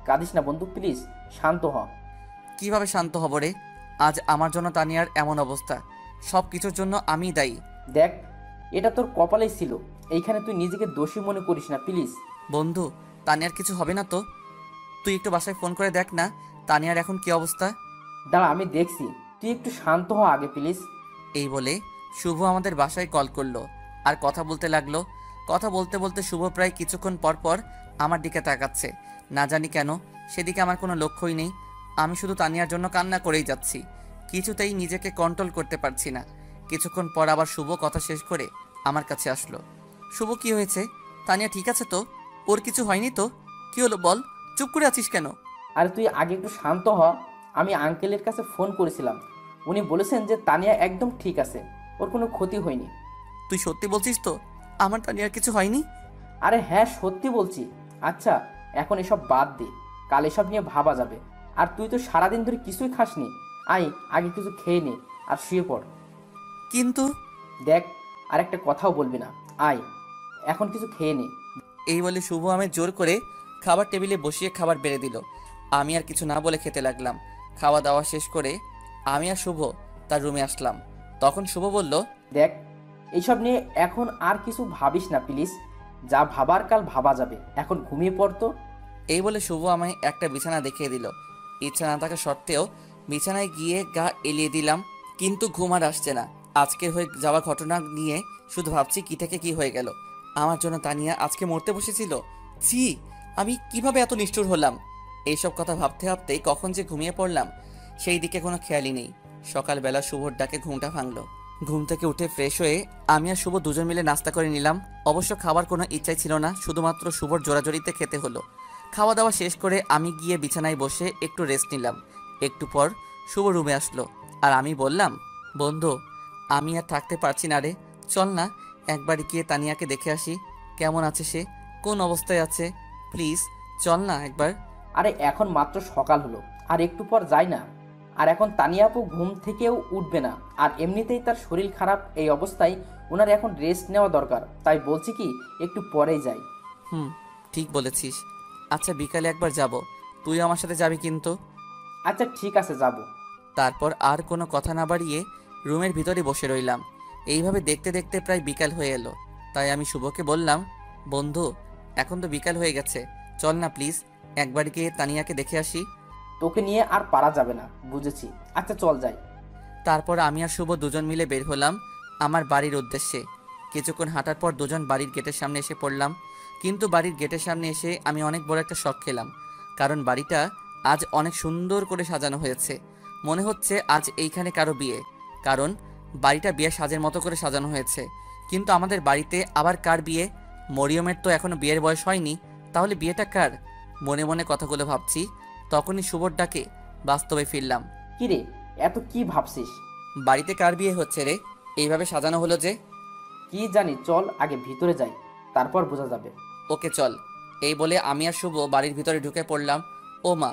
কাঁদিস না বন্ধু, প্লিজ শান্ত হ। কিভাবে শান্ত হব রে? আজ আমার জন্য তানিয়ার এমন অবস্থা, সব কিছুর জন্য আমিই দায়ী। দেখ, এটা তোর কপালেই ছিল। এইখানে তুই নিজেকে দোষী মনে করিস না প্লিজ। বন্ধু, তানিয়ার কিছু হবে না তো? তুই একটু বাসায় ফোন করে দেখ না তানিয়ার এখন কি অবস্থা। দাঁড়া, আমি দেখছি। তুই একটু শান্ত হ আগে প্লিজ। এই বলে শুভ আমাদের বাসায় কল করলো আর কথা বলতে লাগলো। কথা বলতে বলতে শুভ প্রায় কিছুক্ষণ পর পর আমার দিকে তাকাচ্ছে। না জানি কেন সেদিকে আমার কোনো লক্ষ্যই নেই। আমি শুধু তানিয়ার জন্য কান্না করেই যাচ্ছি, কিছুতেই নিজেকে কন্ট্রোল করতে পারছি না। কিছুক্ষণ পর আবার শুভ কথা শেষ করে আমার কাছে আসলো। শুভ, কি হয়েছে? তানিয়া ঠিক আছে তো? ওর কিছু হয়নি তো? কি হলো বল, চুপ করে আছিস কেন? আরে তুই আগে একটু শান্ত হ। আমি আঙ্কেলের কাছে ফোন করেছিলাম, উনি বলেছেন যে তানিয়া একদম ঠিক আছে, ওর কোনো ক্ষতি হয়নি। তুই সত্যি বলছিস তো আমার তানিয়ার কিছু হয়নি? আরে হ্যাঁ, সত্যি বলছি। আচ্ছা, এখন এসব বাদ দে, কাল এসব নিয়ে ভাবা যাবে। আর তুই তো সারাদিন ধরে কিছুই খাসনি। আয়, আগে কিছু খেয়ে নে আর শুয়ে পড়। কিন্তু দেখ, আর একটা কথাও বলবি না। আয়, এখন কিছু খেয়ে নে। এই বলে শুভ আমি জোর করে খাবার টেবিলে বসিয়ে খাবার বেড়ে দিল। আমি আর কিছু না বলে খেতে লাগলাম। খাওয়া দাওয়া শেষ করে আমি আর শুভ তার রুমে আসলাম। তখন শুভ বলল, দেখ, এইসব নিয়ে এখন আর কিছু ভাবিস না প্লিজ। যা ভাবার কাল ভাবা যাবে, এখন ঘুমিয়ে পড়তো। এই বলে শুভ আমায় একটা বিছানা দেখিয়ে দিল। ইচ্ছা না থাকা সত্ত্বেও বিছানায় গিয়ে গা এলিয়ে দিলাম, কিন্তু ঘুম আর আসছে না। আজকের হয়ে যাওয়া ঘটনা নিয়ে শুধু ভাবছি কি থেকে কি হয়ে গেল। আমার জন্য তানিয়া আজকে মরতে বসেছিল। ছি, আমি কিভাবে এত নিষ্ঠুর হলাম? এইসব কথা ভাবতে ভাবতেই কখন যে ঘুমিয়ে পড়লাম সেই দিকে কোনো খেয়ালই নেই। সকালবেলা শুভর ডাকে ঘুমটা ভাঙলো। ঘুম থেকে উঠে ফ্রেশ হয়ে আমি আর শুভ দুজন মিলে নাস্তা করে নিলাম। অবশ্য খাবার কোনো ইচ্ছাই ছিল না, শুধুমাত্র শুভর জোরাজোরিতে খেতে হলো। খাওয়া দাওয়া শেষ করে আমি গিয়ে বিছানায় বসে একটু রেস্ট নিলাম। একটু পর শুভ রুমে আসলো আর আমি বললাম, বন্ধু, আমি আর থাকতে পারছি না রে, চল না একবার গিয়ে তানিয়াকে দেখে আসি। কেমন আছে সে, কোন অবস্থায় আছে? প্লিজ চল না একবার। আরে এখন মাত্র সকাল হলো, আর একটু পর যাই না। আর এখন তানিয়া আপু ঘুম থেকেও উঠবে না, আর এমনিতেই তার শরীর খারাপ। এই অবস্থায় ওনার এখন রেস্ট নেওয়া দরকার, তাই বলছি কি একটু পরেই যাই। ঠিক বলেছিস। আচ্ছা, বিকালে একবার যাব, তুই আমার সাথে যাবি কিন্তু। আচ্ছা ঠিক আছে, যাব। তারপর আর কোনো কথা না বাড়িয়ে রুমের ভিতরে বসে রইলাম। এইভাবে দেখতে দেখতে প্রায় বিকাল হয়ে এলো। তাই আমি শুভকে বললাম, বন্ধু এখন তো বিকাল হয়ে গেছে, চল না প্লিজ একবার গিয়ে তানিয়াকে দেখে আসি। তোকে নিয়ে আর পারা যাবে না, বুঝেছি। আচ্ছা চল যাই। তারপর আমি আর শুভ দুজন মিলে বের হলাম আমার বাড়ির উদ্দেশ্যে। কিছুক্ষণ হাঁটার পর দুজন বাড়ির গেটের সামনে এসে পড়লাম। কিন্তু বাড়ির গেটের সামনে এসে আমি অনেক বড় একটা শক খেলাম, কারণ বাড়িটা আজ অনেক সুন্দর করে সাজানো হয়েছে। মনে হচ্ছে আজ এইখানে কারো বিয়ে, কারণ বাড়িটা বিয়ে সাজের মতো করে সাজানো হয়েছে। কিন্তু আমাদের বাড়িতে আবার কার বিয়ে? মরিয়মের তো এখনো বিয়ের বয়স হয়নি, তাহলে বিয়েটা কার? মনে মনে কথাগুলো ভাবছি, তখনই শুভর ডাকে বাস্তবে ফিরলাম। কি রে, এত কি ভাবছিস? বাড়িতে কার বিয়ে হচ্ছে রে? এইভাবে সাজানো হলো যে? কি জানি, চল আগে ভিতরে যাই, তারপর বোঝা যাবে। ওকে চল। এই বলে আমি আর শুভ বাড়ির ভিতরে ঢুকে পড়লাম। ও মা,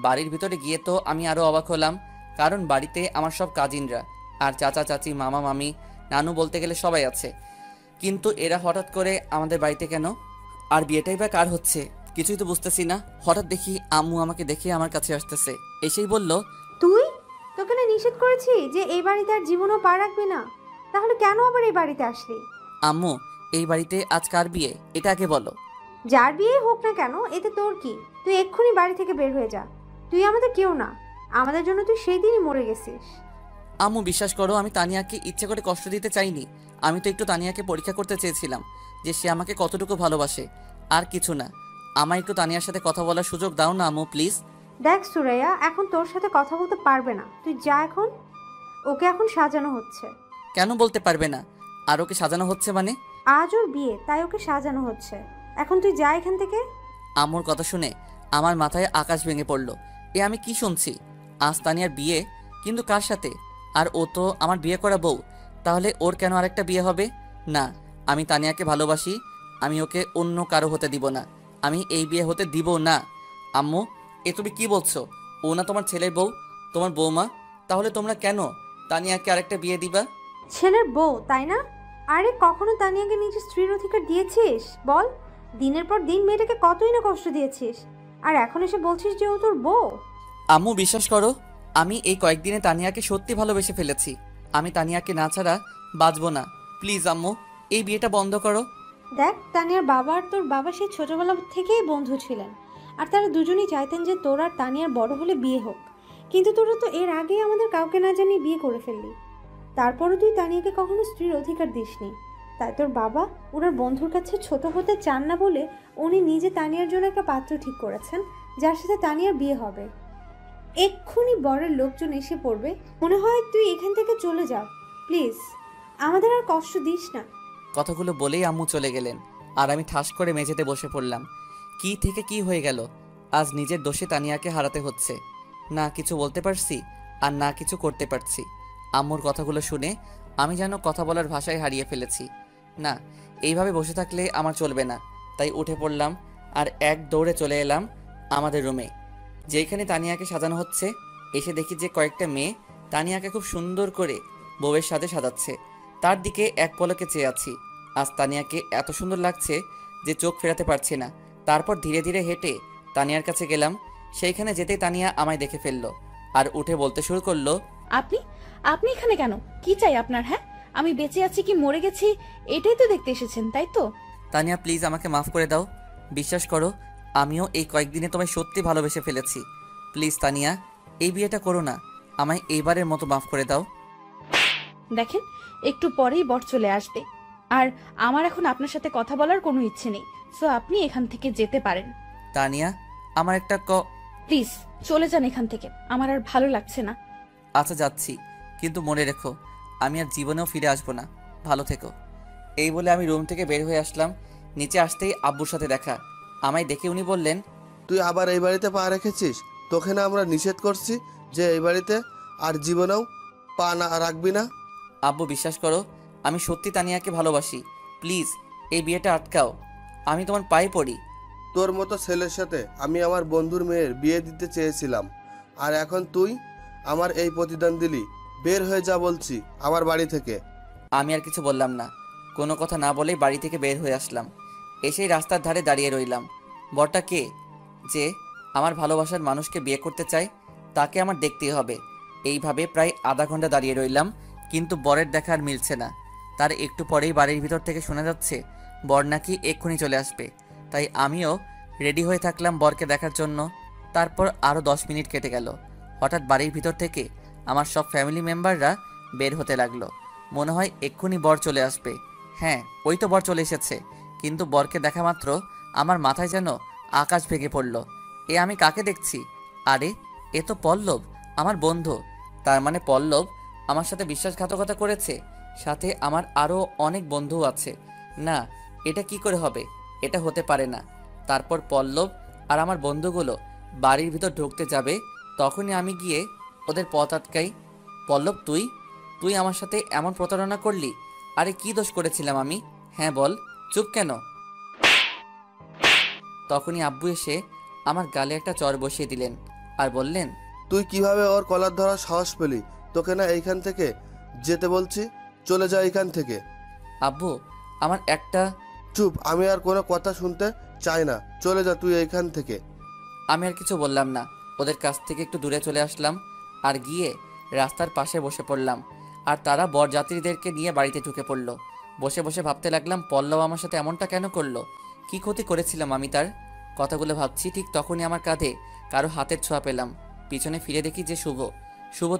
বাড়ির ভিতরে গিয়ে তো আমি আরও অবাক হলাম, কারণ বাড়িতে আমার সব কাজিনরা আর চাচা চাচি মামা মামি নানু বলতে গেলে সবাই আছে। কিন্তু এরা হঠাৎ করে আমাদের বাড়িতে কেন? আর বিয়েটাই বা কার হচ্ছে কিছুই তো বুঝতেছি না। হঠাৎ দেখি আম্মু আমাকে দেখে আমার কাছে আসতেছে, এসেই বলল, তুই? তোকে না নিষেধ করেছি যে এই বাড়িতে আর জীবনও পা রাখবি না, তাহলে কেন আবার এই বাড়িতে আসলি? আম্মু এই বাড়িতে আজ কার বিয়ে এটা আগে বলো। যার বিয়ে হোক না কেন, এতে তোর কি? তুই এক্ষুনি বাড়ি থেকে বের হয়ে যা। তুই আমাদের কেউ না, আমাদের জন্য তুই সেই দিনই মরে গেছিস। আম্মু বিশ্বাস করো, আমি তানিয়াকে ইচ্ছে করে কষ্ট দিতে চাইনি। আমি তো একটু তানিয়াকে পরীক্ষা করতে চেয়েছিলাম যে সে আমাকে কতটুকু ভালোবাসে, আর কিছু না। আমায় একটু তানিয়ার সাথে কথা বলার সুযোগ দাও না আম্মু প্লিজ। দেখ সুরাইয়া, এখন তোর সাথে কথা বলতে পারবে না, তুই যা এখন। ওকে এখন সাজানো হচ্ছে। কেন বলতে পারবে না? আর ওকে সাজানো হচ্ছে মানে? আজ ওর বিয়ে, তাই ওকে সাজানো হচ্ছে। এখন তুই যা এখান থেকে। আম্মুর কথা শুনে আমার মাথায় আকাশ ভেঙে পড়ল। এ আমি কি শুনছি? আজ তানিয়ার বিয়ে, কিন্তু কার সাথে? আর ও তো আমার বিয়ে করা বউ, তাহলে ওর কেন আরেকটা বিয়ে হবে? না, আমি তানিয়াকে ভালোবাসি, আমি ওকে অন্য কারো হতে দিব না, আমি এই বিয়ে হতে দিব না। আম্মু এ তুমি কি বলছো? ও না তোমার ছেলের বউ, তোমার বৌমা, তাহলে তোমরা কেন তানিয়াকে আরেকটা বিয়ে দিবা? ছেলের বউ তাই না? আরে কখনো তানিয়াকে নিজের স্ত্রীর অধিকার দিয়েছিস বল? দিনের পর দিন মেয়েটাকে কতই না কষ্ট দিয়েছিস, আর এখন এসে বলছিস যে ও তোর বউ? আম্মু বিশ্বাস করো, আমি এই কয়েকদিনে তানিয়াকে সত্যি ভালোবেসে ফেলেছি। আমি তানিয়াকে না ছাড়া বাঁচবো না। প্লিজ আম্মু এই বিয়েটা বন্ধ করো। দেখ, তানিয়ার বাবা আর তোর বাবা সেই ছোটবেলা থেকেই বন্ধু ছিলেন, আর তারা দুজনেই চাইতেন যে তোর আর তানিয়ার বড় হলে বিয়ে হোক। কিন্তু তোরা তো এর আগেই আমাদের কাউকে না জানিয়ে বিয়ে করে ফেললি। তারপরও তুই তানিয়াকে কখনো স্ত্রীর অধিকার দিসনি। তাই তোর বাবা ওনার বন্ধুর কাছে ছোট হতে চান না বলে উনি নিজে তানিয়ার জন্য একটা পাত্র ঠিক করেছেন, যার সাথে তানিয়ার বিয়ে হবে। এক্ষুনি বরের লোকজন এসে পড়বে, মনে হয় তুই এখান থেকে চলে যা প্লিজ, আমাদের আর কষ্ট দিস না। কথাগুলো বলেই আম্মু চলে গেলেন, আর আমি ঠাস করে মেঝেতে বসে পড়লাম। কি থেকে কি হয়ে গেল? আজ নিজের দোষে তানিয়াকে হারাতে হচ্ছে। না কিছু বলতে পারছি, আর না কিছু করতে পারছি। আম্মুর কথাগুলো শুনে আমি যেন কথা বলার ভাষায় হারিয়ে ফেলেছি। না, এইভাবে বসে থাকলে আমার চলবে না। তাই উঠে পড়লাম আর এক দৌড়ে চলে এলাম আমাদের রুমে, যেখানে তানিয়াকে সাজানো হচ্ছে। এসে দেখি যে কয়েকটা মেয়ে তানিয়াকে খুব সুন্দর করে বউয়ের সাথে সাজাচ্ছে। তার দিকে এক পলকে চেয়ে আছি। আজ তানিয়াকে এত সুন্দর লাগছে যে চোখ ফেরাতে পারছি না। তারপর ধীরে ধীরে হেঁটে তানিয়ার কাছে গেলাম। সেইখানে যেতেই তানিয়া আমায় দেখে ফেললো আর উঠে বলতে শুরু করলো, আপনি আপনি এখানে কেন? কি চাই আপনার? হ্যাঁ, আমি বেঁচে আছি কি মরে গেছি এটাই তো দেখতে এসেছেন, তাই তো? তানিয়া প্লিজ আমাকে মাফ করে দাও। বিশ্বাস করো, আমিও এই কয়েকদিনে তোমায় সত্যি ভালোবেসে ফেলেছি। প্লিজ তানিয়া এই বিয়েটা করো না, আমায় এইবারের মতো মাফ করে দাও। দেখেন, একটু পরেই বর চলে আসবে, আর আমার এখন আপনার সাথে কথা বলার কোনো ইচ্ছে নেই। সো আপনি এখান থেকে যেতে পারেন। তানিয়া আমার একটা প্লিজ চলে যান এখান থেকে, আমার আর ভালো লাগছে না। আচ্ছা যাচ্ছি, কিন্তু মনে রেখো আমি আর জীবনেও ফিরে আসবো না। ভালো থেকো। এই বলে আমি রুম থেকে বের হয়ে আসলাম। নিচে আসতেই আব্বুর সাথে দেখা। আমায় দেখে উনি বললেন, তুই আবার এই বাড়িতে পা রেখেছিস? তোকে না আমরা নিষেধ করছি যে এই বাড়িতে আর জীবনেও পা না রাখবি না? আব্বু বিশ্বাস করো, আমি সত্যি তানিয়াকে ভালোবাসি। প্লিজ এই বিয়েটা আটকাও, আমি তোমার পায়ে পড়ি। তোর মতো ছেলের সাথে আমি আমার বন্ধুর মেয়ের বিয়ে দিতে চেয়েছিলাম, আর এখন তুই আমার এই প্রতিদান দিলি। বের হয়ে যা বলছি আমার বাড়ি থেকে। আমি আর কিছু বললাম না, কোনো কথা না বলেই বাড়ি থেকে বের হয়ে আসলাম। এসেই রাস্তার ধারে দাঁড়িয়ে রইলাম। বরটা কে যে আমার ভালোবাসার মানুষকে বিয়ে করতে চায়, তাকে আমার দেখতেই হবে। এইভাবে প্রায় আধা ঘন্টা দাঁড়িয়ে রইলাম, কিন্তু বরের দেখা আর মিলছে না। তার একটু পরেই বাড়ির ভিতর থেকে শোনা যাচ্ছে বর নাকি এক্ষুনি চলে আসবে। তাই আমিও রেডি হয়ে থাকলাম বরকে দেখার জন্য। তারপর আরও 10 মিনিট কেটে গেল। হঠাৎ বাড়ির ভিতর থেকে আমার সব ফ্যামিলি মেম্বাররা বের হতে লাগলো। মনে হয় এক্ষুনি বর চলে আসবে। হ্যাঁ, ওই তো বর চলে এসেছে। কিন্তু বরকে দেখা মাত্র আমার মাথায় যেন আকাশ ভেঙে পড়ল। এ আমি কাকে দেখছি? আরে, এ তো পল্লব, আমার বন্ধু। তার মানে পল্লব আমার সাথে বিশ্বাসঘাতকতা করেছে। সাথে আমার আরও অনেক বন্ধু আছে। না, এটা কি করে হবে? এটা হতে পারে না। তারপর পল্লব আর আমার বন্ধুগুলো বাড়ির ভিতর ঢুকতে যাবে, তখনই আমি গিয়ে ওদের পথ আটকাই। পল্লব, তুই আমার সাথে এমন প্রতারণা করলি? আরে কি দোষ করেছিলাম আমি? হ্যাঁ বল, চুপ কেন? তখনই আব্বু এসে আমার গালে একটা চর বসিয়ে দিলেন আর বললেন, তুই কিভাবে ওর কলার ধরার সাহস পেলি? তোকে না এইখান থেকে যেতে বলছি, চলে যা এইখান থেকে। আব্বু, আমার একটা... চুপ, আমি আর কোনো কথা শুনতে চাই না, চলে যা তুই এইখান থেকে। আমি আর কিছু বললাম না। ওদের কাছ থেকে একটু দূরে চলে আসলাম আর গিয়ে রাস্তার পাশে বসে পড়লাম। আর তারা বরযাত্রীদেরকে নিয়ে বাড়িতে ঢুকে পড়লো। বসে বসে ভাবতে লাগলাম, পল্লব আমার সাথে এমনটা কেন করলো? কি ক্ষতি করেছিলাম আমি তার? কথাগুলো ভাবছি, ঠিক তখনই আমার কাঁধে কারো হাতের ছোঁয়া পেলাম। পিছনে ফিরে দেখি যে শুভ,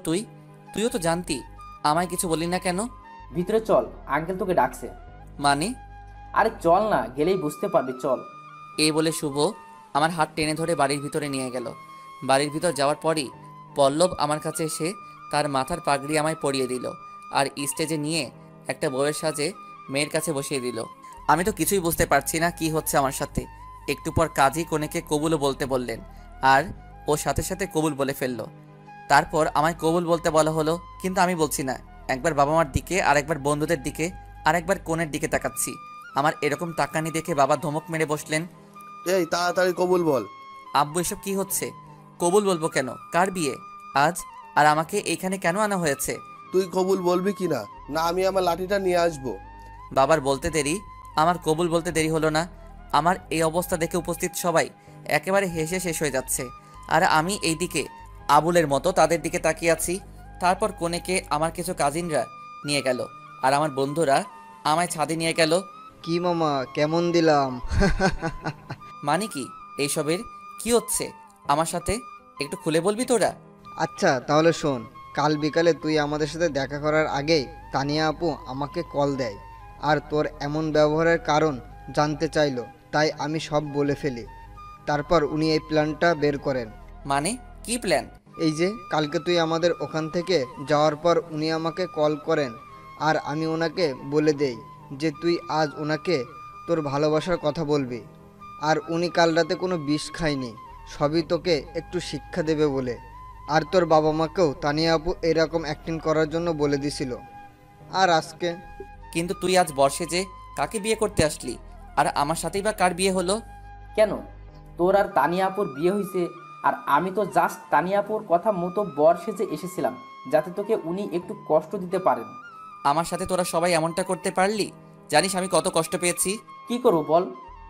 তুইও তো জানতি, আমায় কিছু বললি না কেন? ভিতরে চল, আঙ্কেল তোকে ডাকছে। মানে? আরে চল না, গেলেই বুঝতে পারবি, চল। এই বলে শুভ আমার হাত টেনে ধরে বাড়ির ভিতরে নিয়ে গেল। বাড়ির ভিতর যাওয়ার পরই পল্লব আমার কাছে এসে তার মাথার পাগড়ি আমায় পরিয়ে দিল আর স্টেজে নিয়ে একটা বউয়ের সাজে মেয়ের কাছে বসিয়ে দিল। আমি তো কিছুই বুঝতে পারছি না কি হচ্ছে আমার সাথে। একটু পর কাজী কনেকে কবুলও বলতে বললেন আর ও সাথে সাথে কবুল বলে ফেললো। তারপর আমায় কবুল বলতে বলা হলো, কিন্তু আমি বলছি না। একবার বাবা মার দিকে, আর একবার বন্ধুদের দিকে, আর একবার কনের দিকে তাকাচ্ছি। আমার এরকম তাকানি দেখে বাবা ধমক মেরে বসলেন, এই তাড়াতাড়ি কবুল বল। আব্বু, এসব কি হচ্ছে? কবুল বলবো কেন? কার বিয়ে আজ? আর আমাকে এইখানে কেন আনা হয়েছে? তুই কবুল বলবি কি না? না আমি আমার লাঠিটা নিয়ে আসবো। বাবার বলতে দেরি, আমার কবুল বলতে দেরি হলো না। আমার এই অবস্থা দেখে উপস্থিত সবাই একেবারে হেসে শেষ হয়ে যাচ্ছে। আর আমি এই দিকে আবুলের মতো তাদের দিকে তাকিয়ে আছি। তারপর কনেকে আমার কিছু কাজিনরা নিয়ে গেল আর আমার বন্ধুরা আমায় ছাদে নিয়ে গেল। কি মামা, কেমন দিলাম? মানে কি এইসবের? কি হচ্ছে আমার সাথে? একটু খুলে বলবি তোরা? আচ্ছা তাহলে শোন, কাল বিকালে তুই আমাদের সাথে দেখা করার আগেই তানিয়া আপু আমাকে কল দেয় আর তোর এমন ব্যবহারের কারণ জানতে চাইলো, তাই আমি সব বলে ফেলি। তারপর উনি এই প্ল্যানটা বের করেন। মানে কি প্ল্যান? এই যে কালকে তুই আমাদের ওখান থেকে যাওয়ার পর উনি আমাকে কল করেন আর আমি ওনাকে বলে দেই যে তুই আজ ওনাকে তোর ভালোবাসার কথা বলবি। আর উনি কাল রাতে কোনো বিষ খায়নি, সবই তোকে একটু শিক্ষা দেবে বলে। আর তোর বাবা মাকেও তানিয়া আপু এরকম অ্যাক্টিং করার জন্য বলে দিছিল। আর আজকে কিন্তু তুই আজ বর্ষে যে কাকে বিয়ে করতে আসলি? আর আমার সাথেই বা কার বিয়ে হলো? কেন, তোর আর তানিয়া আপুর বিয়ে হয়েছে, আর আমি তো জাস্ট তানিয়া আপুর কথা মতো বর সেজে এসেছিলাম, যাতে তোকে উনি একটু কষ্ট দিতে পারেন। আমার সাথে তোরা সবাই এমনটা করতে পারলি? জানিস আমি কত কষ্ট পেয়েছি? কি করবো বল,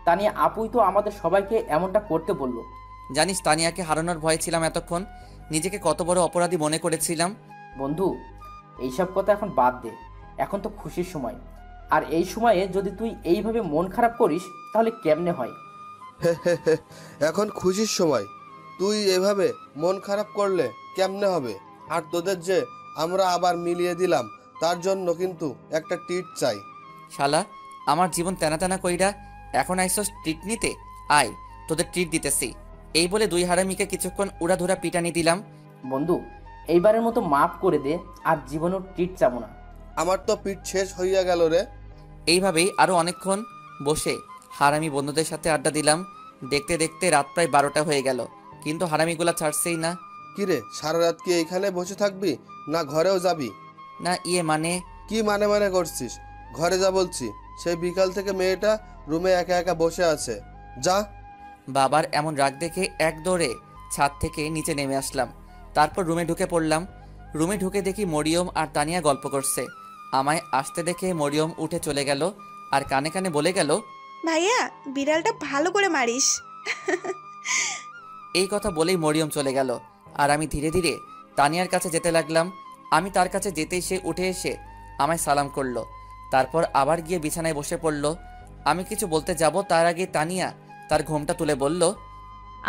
তানিয়া আপুই তো আমাদের সবাইকে এমনটা করতে বললো। জানিস তানিয়াকে হারানোর ভয়ে ছিলাম এতক্ষণ, নিজেকে কত বড় অপরাধী মনে করেছিলাম। বন্ধু, এইসব কথা এখন বাদ দে, এখন তো খুশির সময়। আর এই সময়ে যদি তুই এইভাবে মন খারাপ করিস তাহলে কেমনে হয়? এখন খুশির সময়, তুই এভাবে মন খারাপ করলে কেমনে হবে? আর তোদের যে আমরা আবার মিলিয়ে দিলাম, তার জন্য কিন্তু একটা ট্রিট চাই। শালা, আমার জীবন তেনা তেনা কইরা এখন আইসস ট্রিট নিতে? আয়, তোদের ট্রিট দিতেছি। এই বলে দুই হারামিকে কিছুক্ষণ উড়াধুরা পিটানি দিলাম। বন্ধু, এইবারের মতো মাফ করে দে, আর জীবনেও ট্রিট চাবো না। আমার তো পিঠ শেষ হইয়া গেল রে। এইভাবেই আরও অনেকক্ষণ বসে হারামি বন্ধুদের সাথে আড্ডা দিলাম। দেখতে দেখতে রাত প্রায় 12টা হয়ে গেল, কিন্তু হারামিগুলা ছাড়ছেই না। কিরে, সারা রাত কি এইখানে বসে থাকবি না ঘরেও যাবি? না মানে কি মানে করছিস? ঘরে যা বলছি। সেই বিকাল থেকে মেয়েটা রুমে একা একা বসে আছে, যা। বাবার এমন রাগ দেখে এক দৌড়ে ছাদ থেকে নিচে নেমে আসলাম। তারপর রুমে ঢুকে পড়লাম। রুমে ঢুকে দেখি মরিয়ম আর তানিয়া গল্প করছে। আমায় আসতে দেখে মরিয়ম উঠে চলে গেল আর কানে কানে বলে গেল, ভাইয়া, বিড়ালটা ভালো করে মারিস। এই কথা বলেই মরিয়ম চলে গেল আর আমি ধীরে ধীরে তানিয়ার কাছে যেতে লাগলাম। আমি তার কাছে যেতেই সে উঠে এসে আমায় সালাম করলো। তারপর আবার গিয়ে বিছানায় বসে পড়ল। আমি কিছু বলতে যাব তার আগে তানিয়া তার ঘোমটা তুলে বলল,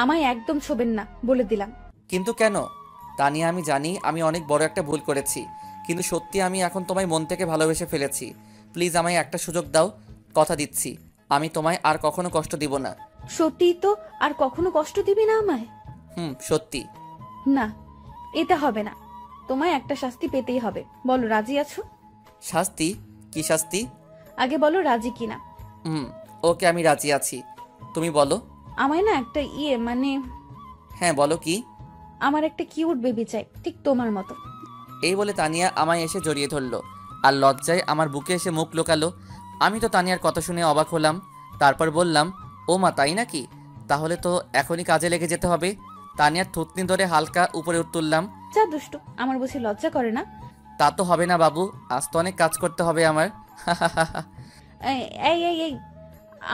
আমায় একদম ছোবেন না বলে দিলাম। কিন্তু কেন? তানিয়া, আমি জানি আমি অনেক বড় একটা ভুল করেছি, কিন্তু সত্যি আমি এখন তোমায় মন থেকে ভালোবেসে ফেলেছি। প্লিজ আমায় একটা সুযোগ দাও, কথা দিচ্ছি আমি তোমায় আর কখনো কষ্ট দিব না। সত্যিই তো? আর কখনো কষ্ট দিবি না আমায়? সত্যি। না, এটা হবে না। তোমায় একটা শাস্তি পেতেই হবে। বলো রাজি আছো? শাস্তি? কি শাস্তি? আগে বলো রাজি কিনা। ওকে, আমি রাজি আছি, তুমি বলো। আমায় না একটা মানে হ্যাঁ বলো কি? আমার একটা কিউট বেবি চাই, ঠিক তোমার মতো। এই বলে তানিয়া আমায় এসে জড়িয়ে ধরলো আর লজ্জায় আমার বুকে এসে মুখ লুকালো। আমি তো তানিয়ার কথা শুনে অবাক হলাম। তারপর বললাম, ও মা, তাই নাকি? তাহলে তো এখনই কাজে লেগে যেতে হবে। তানিয়ার থুতনি ধরে হালকা উপরে তুললাম। যা দুষ্টু, আমার বুঝি লজ্জা করে না? তা তো হবে না বাবু, আজ তো অনেক কাজ করতে হবে আমার। এই এই এই এই,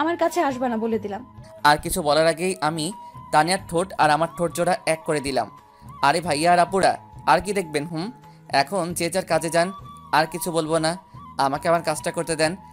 আমার কাছে আসবা না বলে দিলাম। আর কিছু বলার আগেই আমি তানিয়ার ঠোঁট আর আমার ঠোঁট জোড়া এক করে দিলাম। আরে ভাইয়া আর আপুরা, আর কি দেখবেন? এখন যে যার কাজে যান, আর কিছু বলবো না, আমাকে আমার কাজটা করতে দেন।